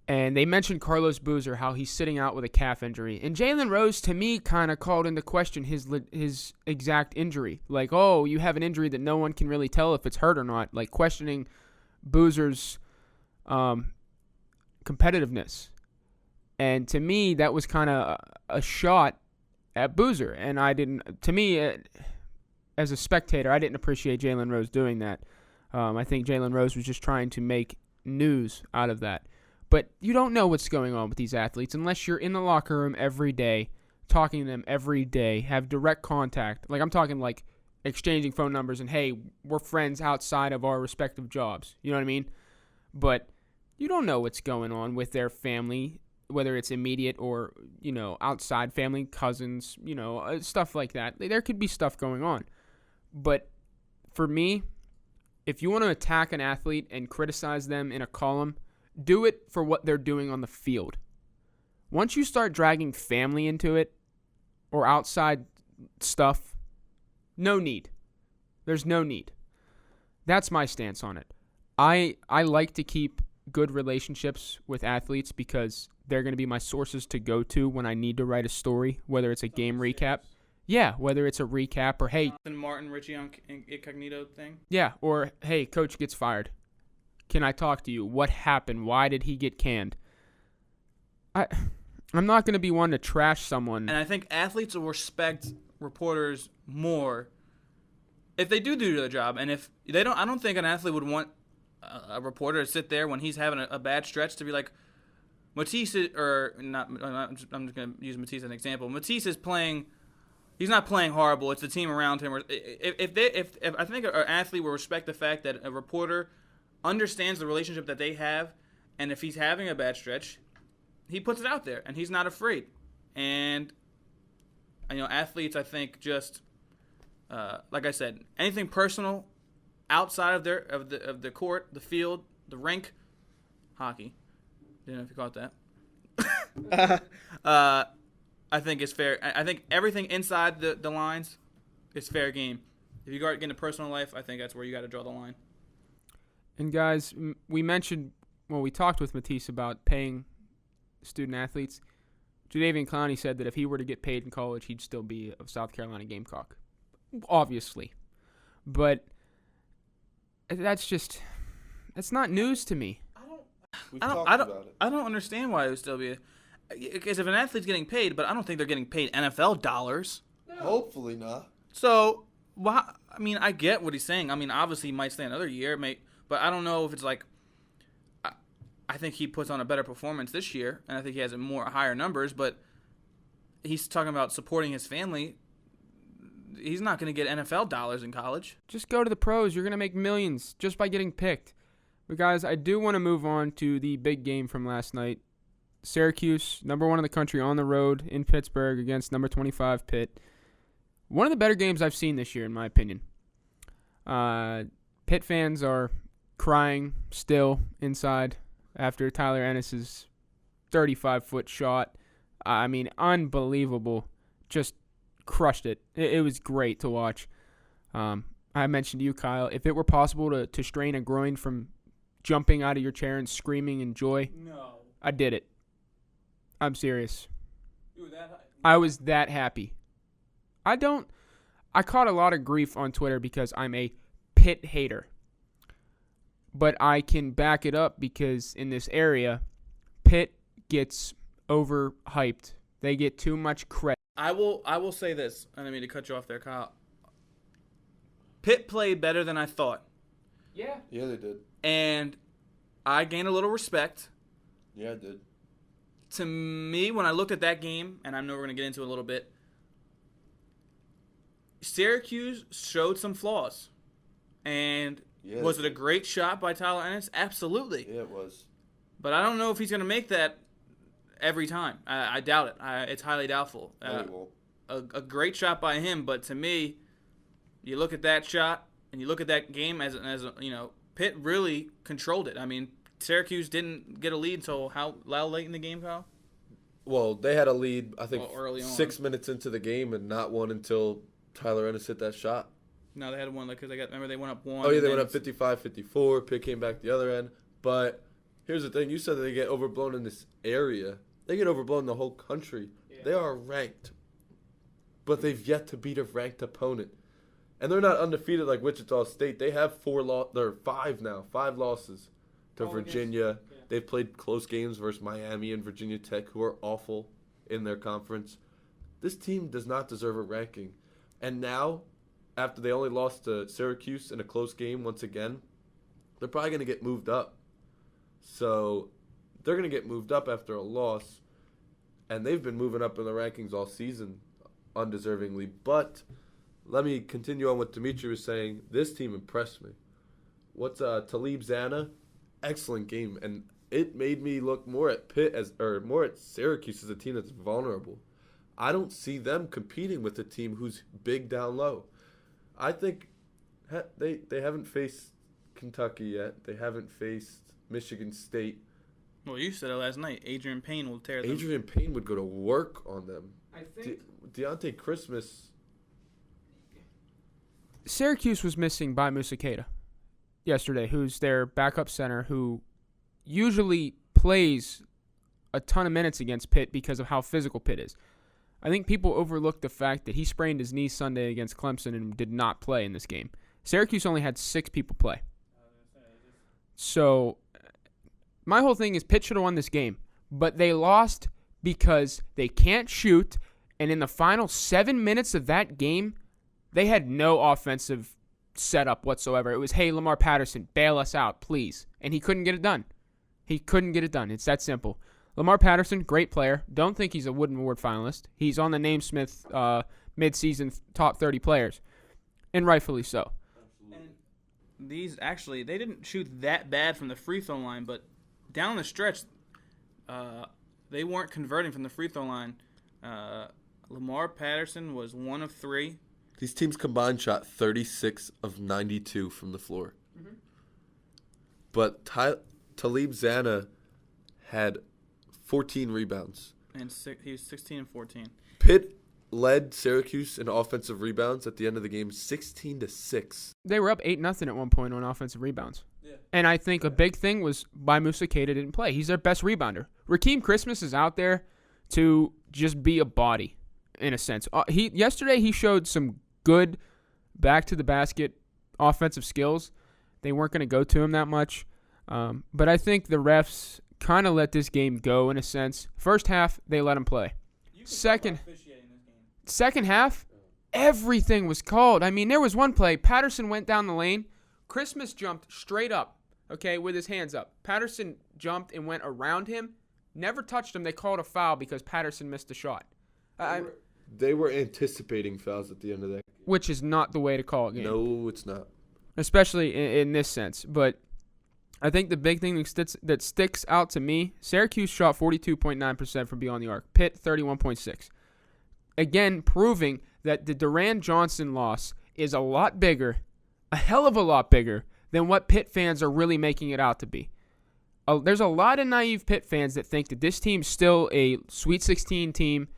S1: And they mentioned Carlos Boozer, how he's sitting out with a calf injury. And Jalen Rose, to me, kind of called into question his exact injury. Like, oh, you have an injury that no one can really tell if it's hurt or not. Like, questioning Boozer's competitiveness. And to me, that was kind of a shot at Boozer. And as a spectator, I didn't appreciate Jalen Rose doing that. I think Jalen Rose was just trying to make news out of that. But you don't know what's going on with these athletes unless you're in the locker room every day, talking to them every day, have direct contact. Like, I'm talking like exchanging phone numbers and, hey, we're friends outside of our respective jobs. You know what I mean? But you don't know what's going on with their family, whether it's immediate or, outside family, cousins, stuff like that. There could be stuff going on. But for me, if you want to attack an athlete and criticize them in a column, do it for what they're doing on the field. Once you start dragging family into it or outside stuff, no need. There's no need. That's my stance on it. I like to keep good relationships with athletes because they're going to be my sources to go to when I need to write a story, whether it's a game recap. Yeah, whether it's a recap or, hey.
S4: Martin Richie on Incognito thing?
S1: Yeah, or, hey, coach gets fired. Can I talk to you? What happened? Why did he get canned? I'm not going to be one to trash someone.
S4: And I think athletes will respect reporters more if they do their job. And if they don't, I don't think an athlete would want a reporter to sit there when he's having a bad stretch to be like, Matisse I'm just going to use Matisse as an example. Matisse is playing. He's not playing horrible. It's the team around him. If I think an athlete will respect the fact that a reporter understands the relationship that they have, and if he's having a bad stretch, he puts it out there, and he's not afraid. And athletes, I think, just like I said, anything personal outside of the court, the field, the rink, hockey. Didn't know if you caught that. I think it's fair. I think everything inside the lines is fair game. If you get into personal life, I think that's where you got to draw the line.
S1: And guys, we talked with Matisse about paying student athletes. Jadeveon Clowney said that if he were to get paid in college, he'd still be a South Carolina Gamecock. Obviously. But that's not news to me.
S4: I don't understand why it would still be. Because if an athlete's getting paid, but I don't think they're getting paid NFL dollars.
S3: No. Hopefully not.
S4: So, I get what he's saying. Obviously he might stay another year, but I don't know if it's like. I think he puts on a better performance this year, and I think he has higher numbers. But he's talking about supporting his family. He's not going to get NFL dollars in college.
S1: Just go to the pros. You're going to make millions just by getting picked. But guys, I do want to move on to the big game from last night. Syracuse, number 1 in the country, on the road in Pittsburgh against number 25 Pitt. One of the better games I've seen this year, in my opinion. Pitt fans are crying still inside after Tyler Ennis's 35-foot shot. Unbelievable. Just crushed it. It was great to watch. I mentioned to you, Kyle, if it were possible to strain a groin from jumping out of your chair and screaming in joy,
S4: no,
S1: I did it. I'm serious.
S4: You were that high?
S1: I was that happy. I caught a lot of grief on Twitter because I'm a Pitt hater. But I can back it up because in this area, Pitt gets overhyped. They get too much credit.
S4: I will say this. I didn't mean to cut you off there, Kyle. Pitt played better than I thought.
S1: Yeah.
S3: Yeah, they did.
S4: And I gained a little respect.
S3: Yeah, I did.
S4: To me, when I looked at that game, and I know we're going to get into it a little bit, Syracuse showed some flaws. And was it a great shot by Tyler Ennis? Absolutely.
S3: Yeah, it was.
S4: But I don't know if he's going to make that every time. I doubt it. It's highly doubtful.
S3: No, he won't.
S4: A great shot by him, but to me, you look at that shot and you look at that game as Pitt really controlled it. I mean, Syracuse didn't get a lead until how late in the game, Kyle?
S3: Well, they had a lead, I think,
S4: early on.
S3: 6 minutes into the game, and not one until Tyler Ennis hit that shot.
S4: No, they had one because remember they went up one.
S3: Oh, yeah, they went up 55-54. Pitt came back the other end. But here's the thing. You said that they get overblown in this area. They get overblown in the whole country. Yeah. They are ranked. But they've yet to beat a ranked opponent. And they're not undefeated like Wichita State. They have 5 losses to Virginia. Yeah. They've played close games versus Miami and Virginia Tech, who are awful in their conference. This team does not deserve a ranking. And now, after they only lost to Syracuse in a close game once again, they're probably going to get moved up. So they're going to get moved up after a loss. And they've been moving up in the rankings all season undeservingly. But let me continue on what Dimitri was saying. This team impressed me. What's Talib Zanna? Excellent game. And it made me look more at more at Syracuse as a team that's vulnerable. I don't see them competing with a team who's big down low. I think they haven't faced Kentucky yet. They haven't faced Michigan State.
S4: Well, you said it last night. Adrian Payne will tear them.
S3: Adrian Payne would go to work on them.
S1: I think
S3: Deontay Christmas.
S1: Syracuse was missing by Musakeda yesterday, who's their backup center, who usually plays a ton of minutes against Pitt because of how physical Pitt is. I think people overlook the fact that he sprained his knee Sunday against Clemson and did not play in this game. Syracuse only had 6 people play. So my whole thing is Pitt should have won this game, but they lost because they can't shoot, and in the final 7 minutes of that game, they had no offensive setup whatsoever. It was, hey, Lamar Patterson, bail us out, please. And he couldn't get it done. It's that simple. Lamar Patterson, great player. Don't think he's a Wooden Award finalist. He's on the Naismith mid-season top 30 players, and rightfully so.
S4: And these actually, they didn't shoot that bad from the free throw line, but down the stretch, they weren't converting from the free throw line. Lamar Patterson was 1 of 3.
S3: These teams combined shot 36 of 92 from the floor. Mm-hmm. But Talib Zanna had 14 rebounds.
S4: And he was 16 and 14.
S3: Pitt led Syracuse in offensive rebounds at the end of the game 16-6.
S1: They were up 8-0 at one point on offensive rebounds. Yeah. And I think a big thing was by Musakeda didn't play. He's their best rebounder. Rakeem Christmas is out there to just be a body, in a sense. Yesterday he showed some good back-to-the-basket offensive skills. They weren't going to go to him that much. But I think the refs kind of let this game go in a sense. First half, they let him play. Second half, everything was called. I mean, there was one play. Patterson went down the lane. Christmas jumped straight up, okay, with his hands up. Patterson jumped and went around him. Never touched him. They called a foul because Patterson missed the shot.
S3: They were anticipating fouls at the end of that game.
S1: Which is not the way to call a game.
S3: No, it's not.
S1: Especially in this sense. But I think the big thing that sticks out to me, Syracuse shot 42.9% from beyond the arc. Pitt, 31.6%. Again, proving that the Duran Johnson loss is a lot bigger, a hell of a lot bigger, than what Pitt fans are really making it out to be. There's a lot of naive Pitt fans that think that this team's still a Sweet 16 team,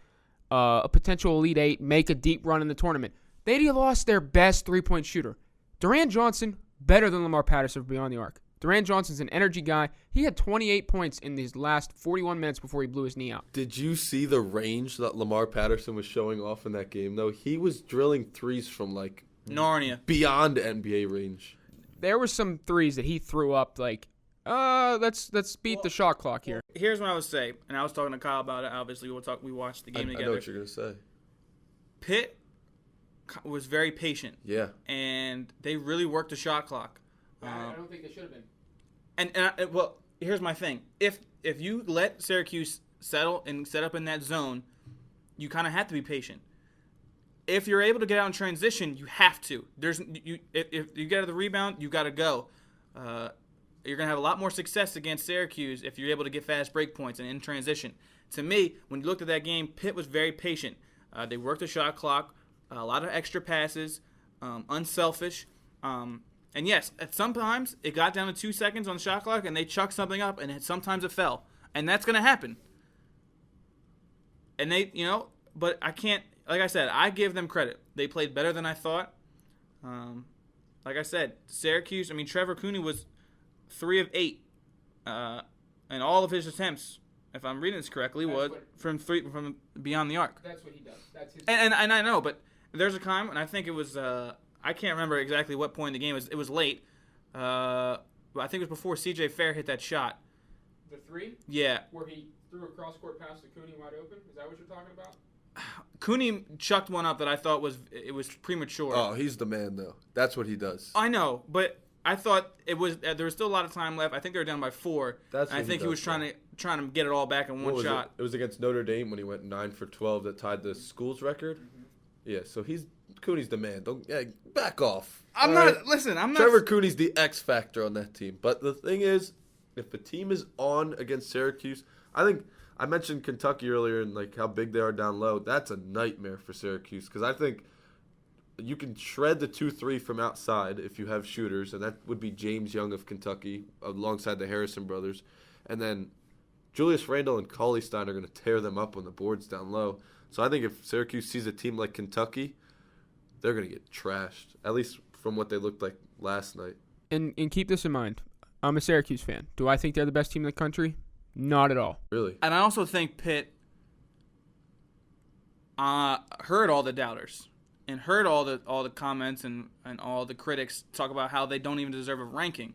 S1: a potential Elite 8, make a deep run in the tournament. They lost their best three-point shooter. Duran Johnson, better than Lamar Patterson from beyond the arc. Durant Johnson's an energy guy. He had 28 points in these last 41 minutes before he blew his knee out.
S3: Did you see the range that Lamar Patterson was showing off in that game, though? He was drilling threes from, like,
S4: Narnia.
S3: beyond NBA range.
S1: There were some threes that he threw up like, let's beat the shot clock here.
S4: Here's what I would say, and I was talking to Kyle about it. Obviously, we watched the game
S3: I
S4: together.
S3: know what you're going to say.
S4: Pitt was very patient.
S3: Yeah.
S4: And they really worked the shot clock.
S1: I don't think they should have been.
S4: And here's my thing. If you let Syracuse settle and set up in that zone, you kind of have to be patient. If you're able to get out in transition, you have to. If you get out of the rebound, you got to go. You're going to have a lot more success against Syracuse if you're able to get fast break points and in transition. To me, when you looked at that game, Pitt was very patient. They worked the shot clock, a lot of extra passes, unselfish. And yes, at sometimes it got down to 2 seconds on the shot clock and they chucked something up and sometimes it fell. And that's going to happen. And they, but I can't, like I said, I give them credit. They played better than I thought. Like I said, Syracuse, Trevor Cooney was 3 of 8. And all of his attempts, if I'm reading this correctly, was from beyond the arc.
S1: That's what he does. That's his.
S4: And I know, but there's a time, and I think it was, I can't remember exactly what point in the game. It was late. But I think it was before C.J. Fair hit that shot.
S1: The 3?
S4: Yeah.
S1: Where he threw a cross-court pass to Cooney wide open? Is that what you're talking about?
S4: Cooney chucked one up that I thought was premature.
S3: Oh, he's the man, though. That's what he does.
S4: I know, but I thought it was there was still a lot of time left. I think they were down by 4.
S3: That's
S4: and I think he was trying to get it all back in one shot.
S3: It was against Notre Dame when he went 9 for 12 that tied the school's record. Mm-hmm. Yeah, so Cooney's the man. Back off.
S4: I'm not.
S3: Trevor Cooney's the X factor on that team. But the thing is, if a team is on against Syracuse, I think I mentioned Kentucky earlier and like how big they are down low. That's a nightmare for Syracuse because I think you can shred the 2-3 from outside if you have shooters, and that would be James Young of Kentucky alongside the Harrison brothers, and then Julius Randle and Cauley Stein are going to tear them up on the boards down low. So I think if Syracuse sees a team like Kentucky, they're going to get trashed, at least from what they looked like last night.
S1: And keep this in mind. I'm a Syracuse fan. Do I think they're the best team in the country? Not at all.
S3: Really?
S4: And I also think Pitt heard all the doubters and heard all the comments and all the critics talk about how they don't even deserve a ranking.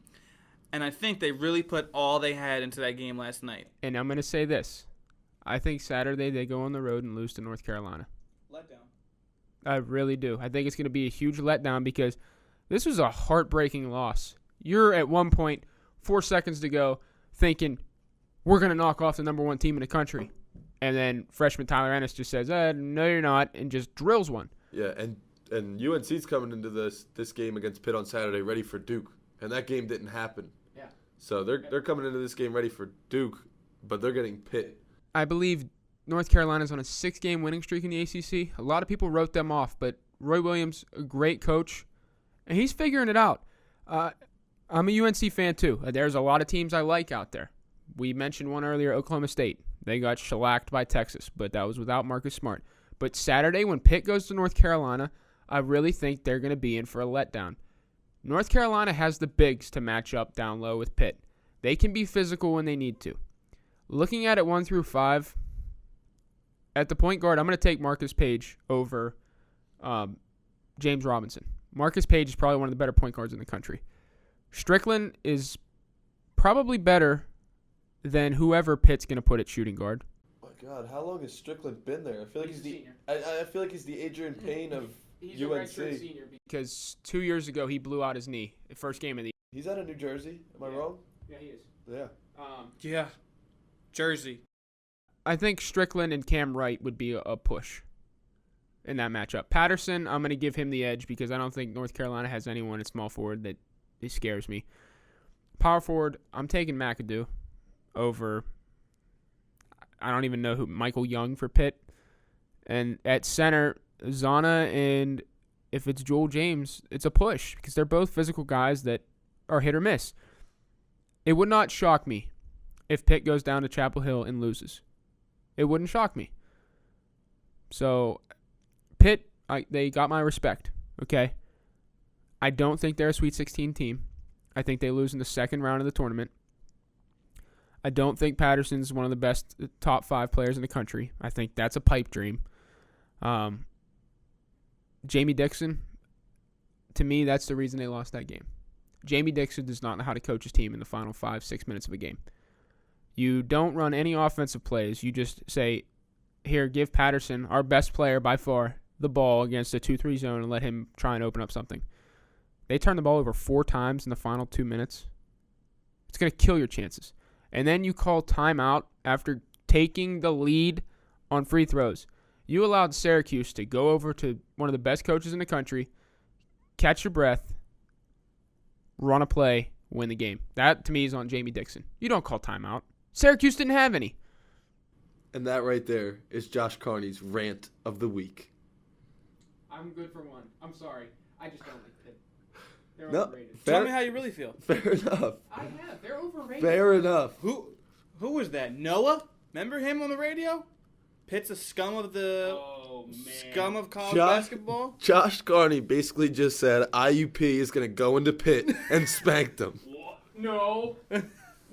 S4: And I think they really put all they had into that game last night.
S1: And I'm going to say this. I think Saturday they go on the road and lose to North Carolina.
S4: Letdown.
S1: I really do. I think it's going to be a huge letdown because this was a heartbreaking loss. You're at one point, 4 seconds to go, thinking, we're going to knock off the number 1 team in the country. And then freshman Tyler Ennis just says, no, you're not, and just drills one.
S3: Yeah, and UNC's coming into this game against Pitt on Saturday ready for Duke. And that game didn't happen.
S1: Yeah.
S3: So they're coming into this game ready for Duke, but they're getting Pitt.
S1: I believe North Carolina's on a 6-game winning streak in the ACC. A lot of people wrote them off, but Roy Williams, a great coach, and he's figuring it out. I'm a UNC fan too. There's a lot of teams I like out there. We mentioned one earlier, Oklahoma State. They got shellacked by Texas, but that was without Marcus Smart. But Saturday, when Pitt goes to North Carolina, I really think they're going to be in for a letdown. North Carolina has the bigs to match up down low with Pitt. They can be physical when they need to. Looking at it 1 through 5, at the point guard, I'm going to take Marcus Page over James Robinson. Marcus Page is probably one of the better point guards in the country. Strickland is probably better than whoever Pitt's going to put at shooting guard.
S3: Oh my God, how long has Strickland been there? I feel like I feel like he's the Adrian Payne of
S1: He's
S3: UNC.
S1: a redshirt senior because 2 years ago he blew out his knee, the first game of the
S3: He's out of New Jersey. Am I wrong?
S1: Yeah, he is.
S3: Yeah.
S4: Yeah. Jersey.
S1: I think Strickland and Cam Wright would be a push in that matchup. Patterson, I'm going to give him the edge because I don't think North Carolina has anyone at small forward that scares me. Power forward, I'm taking McAdoo over, I don't even know who, Michael Young for Pitt. And at center, Zana, and if it's Joel James, it's a push because they're both physical guys that are hit or miss. It would not shock me if Pitt goes down to Chapel Hill and loses. It wouldn't shock me. So, Pitt, they got my respect, okay? I don't think they're a Sweet 16 team. I think they lose in the second round of the tournament. I don't think Patterson's one of the best top 5 players in the country. I think that's a pipe dream. Jamie Dixon, to me, that's the reason they lost that game. Jamie Dixon does not know how to coach his team in the final 5-6 minutes of a game. You don't run any offensive plays. You just say, here, give Patterson, our best player by far, the ball against a 2-3 zone and let him try and open up something. They turned the ball over 4 times in the final 2 minutes. It's going to kill your chances. And then you call timeout after taking the lead on free throws. You allowed Syracuse to go over to one of the best coaches in the country, catch your breath, run a play, win the game. That, to me, is on Jamie Dixon. You don't call timeout. Syracuse didn't have any.
S3: And that right there is Josh Carney's rant of the week.
S1: I'm good for one. I'm sorry. I just don't like Pitt. They're
S3: No,
S1: overrated.
S4: Tell me how you really feel.
S3: Fair enough.
S1: I have. They're overrated.
S3: Fair enough.
S4: Who was that? Noah? Remember him on the radio? Pitt's a scum of the scum of college basketball.
S3: Josh Carney basically just said IUP is going to go into Pitt and spank them.
S1: No.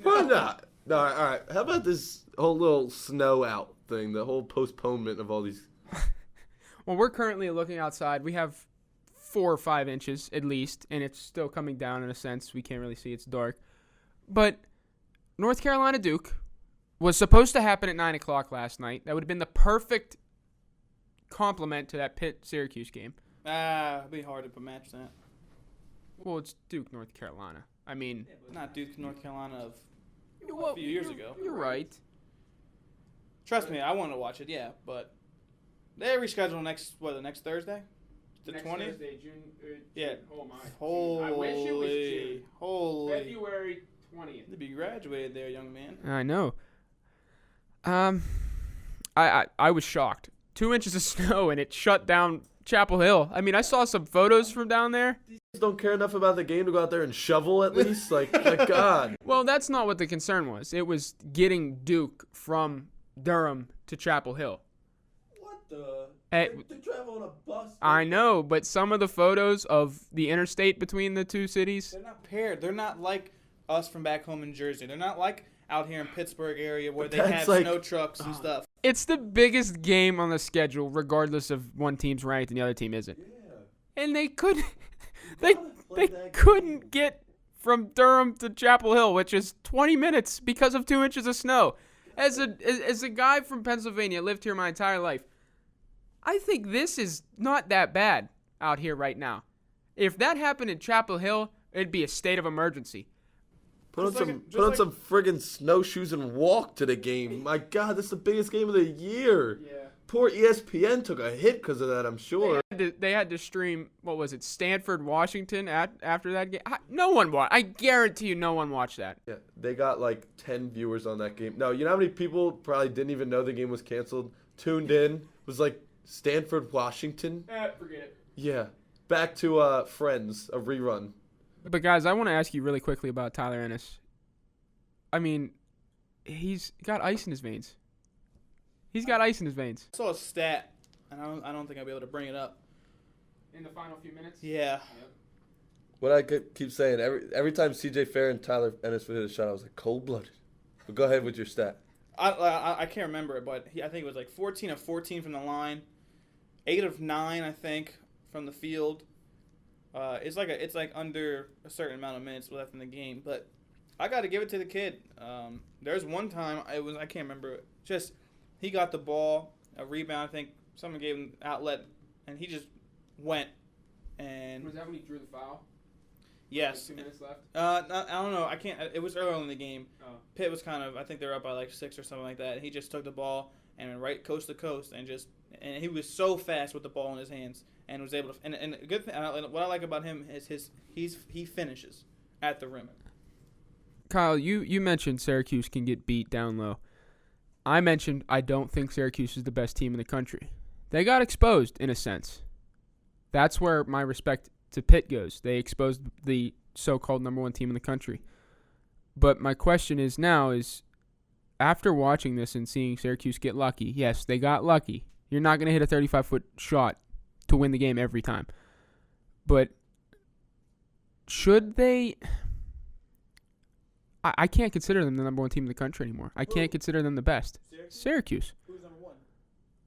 S3: Why not? No, all right. How about this whole little snow out thing, the whole postponement of all these?
S1: Well, we're currently looking outside. We have 4 or 5 inches at least, and it's still coming down in a sense. We can't really see. It's dark. But North Carolina Duke was supposed to happen at 9 o'clock last night. That would have been the perfect complement to that Pitt-Syracuse game.
S4: It'd be hard to match that.
S1: Well, it's Duke, North Carolina. I mean,
S4: Not Duke, North Carolina of
S1: well,
S4: a few years ago.
S1: You're right.
S4: Trust me, I want to watch it, yeah, but they reschedule the next Thursday? The 20th?
S1: Thursday, June.
S4: Yeah.
S1: Oh, my.
S4: Holy.
S1: I wish it was June.
S4: Holy.
S1: February 20th.
S4: To be graduated there, young man.
S1: I know. I was shocked. 2 inches of snow, and it shut down Chapel Hill. I mean, I saw some photos from down there.
S3: Don't care enough about the game to go out there and shovel at least? Like, my God.
S1: Well, that's not what the concern was. It was getting Duke from Durham to Chapel Hill.
S3: What the?
S1: They
S3: travel on a bus.
S1: I know, but some of the photos of the interstate between the two cities.
S4: They're not paired. They're not like us from back home in Jersey. They're not like out here in Pittsburgh area where they have snow trucks and stuff.
S1: It's the biggest game on the schedule, regardless of one team's ranked and the other team isn't.
S3: Yeah.
S1: And they couldn't. They couldn't get from Durham to Chapel Hill, which is 20 minutes because of 2 inches of snow. As a guy from Pennsylvania, lived here my entire life, I think this is not that bad out here right now. If that happened in Chapel Hill, it'd be a state of emergency.
S3: Put on some friggin' snowshoes and walk to the game. My God, this is the biggest game of the year.
S1: Yeah.
S3: Poor ESPN took a hit because of that, I'm sure.
S1: They had to stream, what was it, Stanford, Washington after that game? No one watched. I guarantee you no one watched that.
S3: Yeah, they got like 10 viewers on that game. No, you know how many people probably didn't even know the game was canceled, tuned in, it was like Stanford, Washington?
S1: Forget it.
S3: Yeah. Back to Friends, a rerun.
S1: But, guys, I want to ask you really quickly about Tyler Ennis. I mean, he's got ice in his veins. He's got ice in his veins.
S4: I saw a stat, and I don't think I'll be able to bring it up.
S1: In the final few minutes?
S4: Yeah.
S3: What I keep saying, every time CJ Fair and Tyler Ennis would hit a shot, I was like, cold-blooded. But go ahead with your stat.
S4: I can't remember it, but I think it was like 14 of 14 from the line, 8 of 9, I think, from the field. It's like under a certain amount of minutes left in the game, but I got to give it to the kid. There's one time I can't remember, just he got the ball, a rebound. I think someone gave him outlet, and he just went. And
S1: Was that when he drew the foul?
S4: Yes.
S1: Like 2 minutes left.
S4: I don't know. I can't. It was early in the game.
S1: Oh.
S4: Pitt was kind of. I think they were up by like 6 or something like that. And he just took the ball and went right coast to coast and he was so fast with the ball in his hands and was able to. And a good thing. What I like about him is he finishes at the rim.
S1: Kyle, you mentioned Syracuse can get beat down low. I mentioned I don't think Syracuse is the best team in the country. They got exposed in a sense. That's where my respect to Pitt goes. They exposed the so-called number 1 team in the country. But my question is now is, after watching this and seeing Syracuse get lucky, yes, they got lucky. You're not going to hit a 35-foot shot to win the game every time. But should they I can't consider them the number one team in the country anymore. I can't consider them the best. Syracuse.
S4: Who's number one?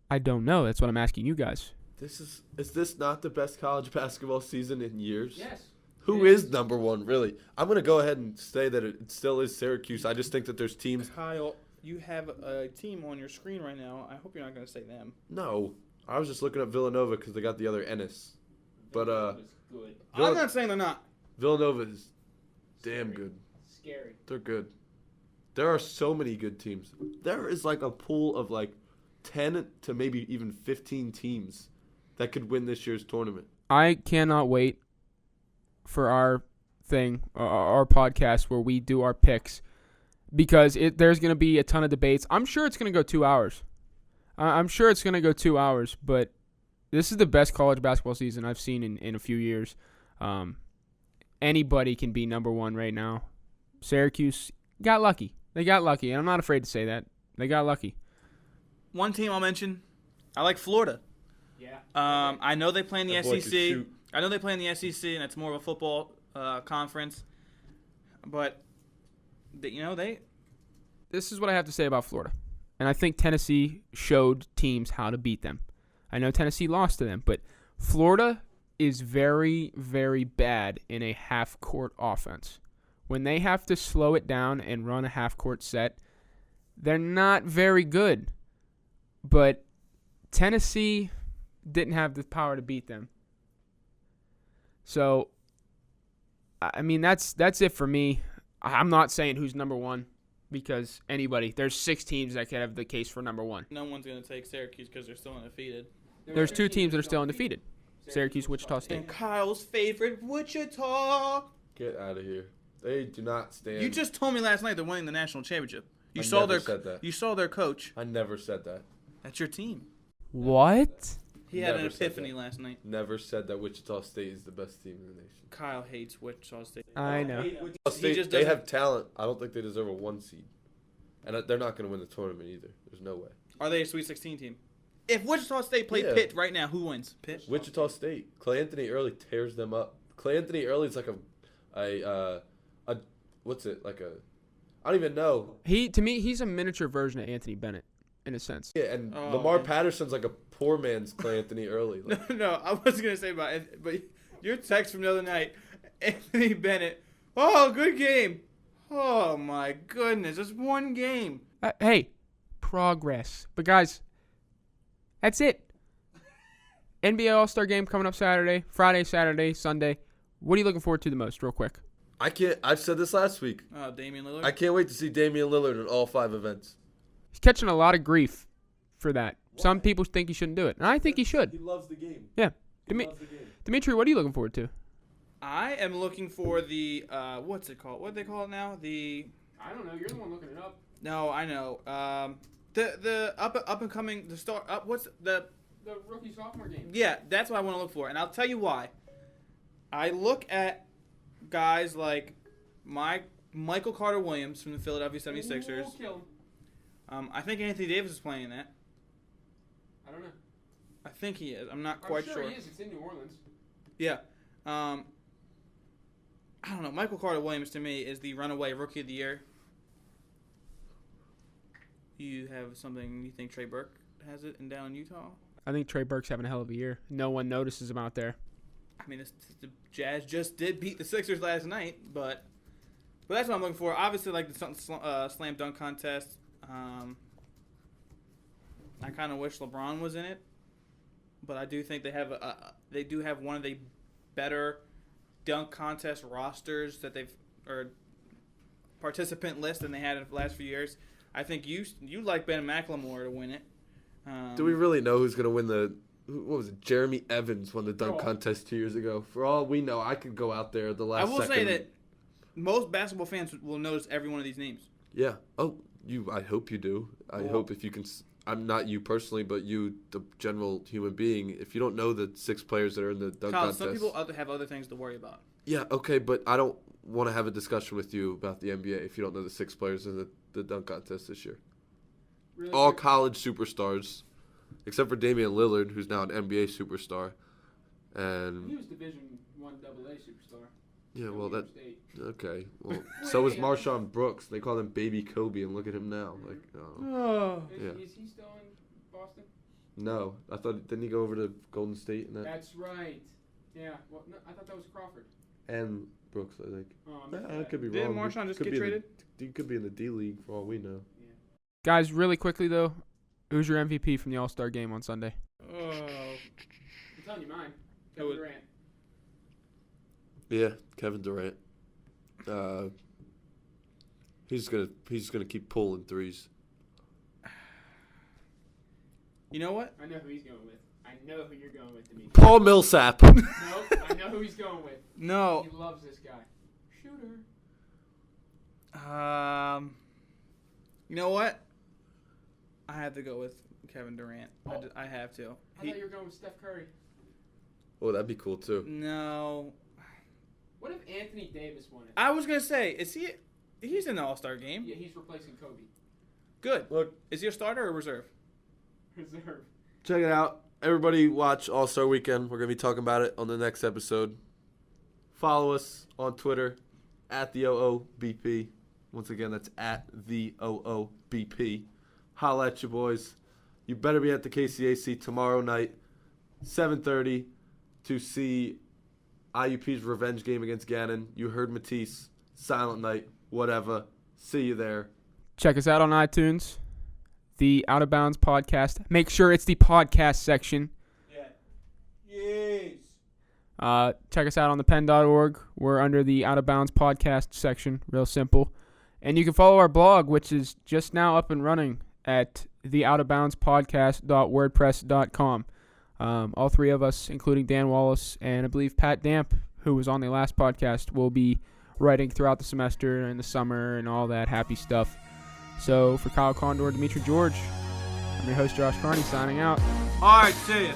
S1: I don't know. That's what I'm asking you guys.
S3: Is this not the best college basketball season in years?
S1: Yes.
S3: Who is number one, really? I'm going to go ahead and say that it still is Syracuse. I just think that there's teams.
S4: Kyle, you have a team on your screen right now. I hope you're not going to say them.
S3: No. I was just looking at Villanova because they got the other Ennis. But
S1: Good.
S4: I'm not saying they're not.
S3: Villanova is damn good.
S1: Scary.
S3: They're good. There are so many good teams. There is like a pool of like 10 to maybe even 15 teams that could win this year's tournament.
S1: I cannot wait for our thing, our podcast where we do our picks, because there's going to be a ton of debates. I'm sure it's going to go 2 hours. I'm sure it's going to go 2 hours, but this is the best college basketball season I've seen in a few years. Anybody can be number one right now. Syracuse got lucky. They got lucky, and I'm not afraid to say that. They got lucky.
S4: One team I'll mention, I like Florida.
S1: Yeah.
S4: I know they play in the
S3: That boy can
S4: SEC.
S3: shoot.
S4: I know they play in the SEC, and it's more of a football conference. But, they
S1: This is what I have to say about Florida. And I think Tennessee showed teams how to beat them. I know Tennessee lost to them, but Florida is very, very bad in a half-court offense. When they have to slow it down and run a half-court set, they're not very good. But Tennessee didn't have the power to beat them. So, I mean, that's it for me. I'm not saying who's number one, because there's 6 teams that could have the case for number one.
S4: no one's going to take Syracuse because they're still undefeated.
S1: There's 2 teams that are still undefeated. Syracuse, Wichita State.
S4: And Kyle's favorite, Wichita.
S3: Get out of here. They do not stand.
S4: You just told me last night they're winning the national championship. You
S3: I
S4: saw
S3: never
S4: their
S3: said that.
S4: You saw their coach.
S3: I never said that.
S4: That's your team.
S1: What?
S4: He had an
S3: Never said
S4: epiphany
S3: that.
S4: last night.
S3: Never said that Wichita State is the best team in the nation.
S4: Kyle hates Wichita State.
S1: I know.
S3: Wichita
S4: He
S3: State,
S4: just
S3: they
S4: doesn't-
S3: have talent. I don't think they deserve a 1 seed. And they're not going to win the tournament either. There's no way.
S4: Are they a Sweet 16 team? If Wichita State played
S3: Yeah.
S4: Pitt right now, who wins? Pitt?
S3: Wichita State. Clay Anthony Early tears them up. Clay Anthony Early is like a what's it, like a, I don't even know.
S1: To me, he's a miniature version of Anthony Bennett, in a sense.
S3: Yeah, and
S4: Oh,
S3: Lamar
S4: man.
S3: Patterson's like a poor man's Clay Anthony Early. Like,
S4: No, I wasn't going to say about it, but your text from the other night, Anthony Bennett, oh, good game. Oh, my goodness, just one game.
S1: Hey, progress. But guys, that's it. NBA All-Star Game coming up Saturday, Friday, Saturday, Sunday. What are you looking forward to the most, real quick?
S3: I've said this last week.
S4: Oh, Damian Lillard.
S3: I can't wait to see Damian Lillard in all 5 events.
S1: He's catching a lot of grief for that. Some people think he shouldn't do it, and I think he should.
S3: He loves the game.
S1: Yeah.
S3: He loves the game.
S1: Dimitri, what are you looking forward to?
S4: I am looking for the, what's it called? What do they call it now?
S1: I don't know. You're the one looking it up.
S4: No, I know. The up and coming, what's the
S1: rookie sophomore game.
S4: Yeah, that's what I want to look for, and I'll tell you why. I look at guys like Michael Carter Williams from the Philadelphia 76ers. I think Anthony Davis is playing that.
S1: I don't know.
S4: I think he is. I'm not quite sure.
S1: he is. It's in New Orleans.
S4: Yeah. I don't know. Michael Carter Williams to me is the runaway rookie of the year. You have something you think Trey Burke has it down in Utah?
S1: I think Trey Burke's having a hell of a year. No one notices him out there.
S4: I mean, the Jazz just did beat the Sixers last night, but that's what I'm looking for. Obviously, like the slam dunk contest. I kind of wish LeBron was in it, but I do think they do have one of the better dunk contest rosters that or participant list than they had in the last few years. I think you like Ben McLemore to win it.
S3: Do we really know who's going to win what was it? Jeremy Evans won the dunk contest 2 years ago. For all we know, I could go out there at the last second.
S4: I will say that most basketball fans will notice every one of these names.
S3: Yeah. Oh, I hope you do. I hope if you can. I'm not you personally, but you, the general human being. If you don't know the 6 players that are in the dunk contest.
S4: Some people have other things to worry about.
S3: Yeah, okay, but I don't want to have a discussion with you about the NBA if you don't know the 6 players in the dunk contest this year.
S1: Really
S3: All
S1: quick.
S3: college superstars, except for Damian Lillard, who's now an NBA superstar.
S1: He
S3: And
S1: was Division I AA superstar.
S3: Yeah, well, that
S1: State.
S3: okay. Well, so is Marshawn Brooks. They call him Baby Kobe, and look at him now. Like,
S4: Oh.
S3: Yeah.
S1: Is he still in Boston?
S3: no, I thought didn't he go over to Golden State and that
S1: That's right. Yeah. Well, no, I thought that was Crawford.
S3: and Brooks, I think. I could be
S4: Didn't
S3: wrong.
S4: Marshawn just
S3: Could
S4: get
S3: be in the-
S4: traded?
S3: He could be in the D League for all we know.
S1: Guys, really quickly though, who's your MVP from the All-Star game on Sunday?
S4: Oh.
S1: I'm telling you mine.
S4: Kevin
S1: Kevin
S4: Durant.
S3: Yeah, Kevin Durant. He's gonna keep pulling threes.
S4: You know what?
S1: I know who he's going with. I know who you're going with, Dimitri.
S3: Paul Millsap.
S1: Nope, I know who he's going with.
S4: No.
S1: He loves this guy. Shooter.
S4: You know what? I have to go with Kevin Durant. I have to.
S1: I thought you were going with Steph Curry.
S3: Oh, that'd be cool too.
S4: No.
S1: What if Anthony Davis won it?
S4: I was gonna say, is he? He's in the All-Star game.
S1: Yeah, he's replacing Kobe.
S4: Good.
S3: Look,
S4: Is he a starter or reserve?
S1: Reserve.
S3: check it out. Everybody watch All-Star Weekend. We're gonna be talking about it on the next episode. Follow us on Twitter at the OOBP. Once again, that's at the OOBP. Holla at you boys. You better be at the KCAC tomorrow night, 7:30, to see IUP's revenge game against Gannon. You heard Matisse, Silent Night, whatever. See you there.
S1: Check us out on iTunes, the Out of Bounds podcast. Make sure it's the podcast section.
S4: Yeah. Yes.
S1: Check us out on the Penn.org. We're under the Out of Bounds podcast section. Real simple. And you can follow our blog, which is just now up and running at theoutaboundspodcast.wordpress.com. All three of us, including Dan Wallace and I believe Pat Damp, who was on the last podcast, will be writing throughout the semester and the summer and all that happy stuff. So for Kyle Condor, Dimitri George, I'm your host Josh Carney signing out.
S4: All right, see ya.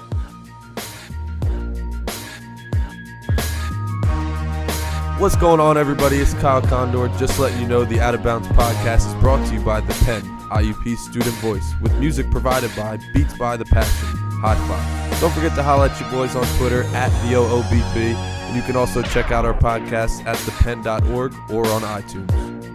S3: What's going on, everybody? It's Kyle Condor. Just letting you know the Out of Bounds podcast is brought to you by The Penn, IUP Student Voice, with music provided by Beats by The Passion. High five. Don't forget to holla at your boys on Twitter at the OOBP, and you can also check out our podcast at thepenn.org or on iTunes.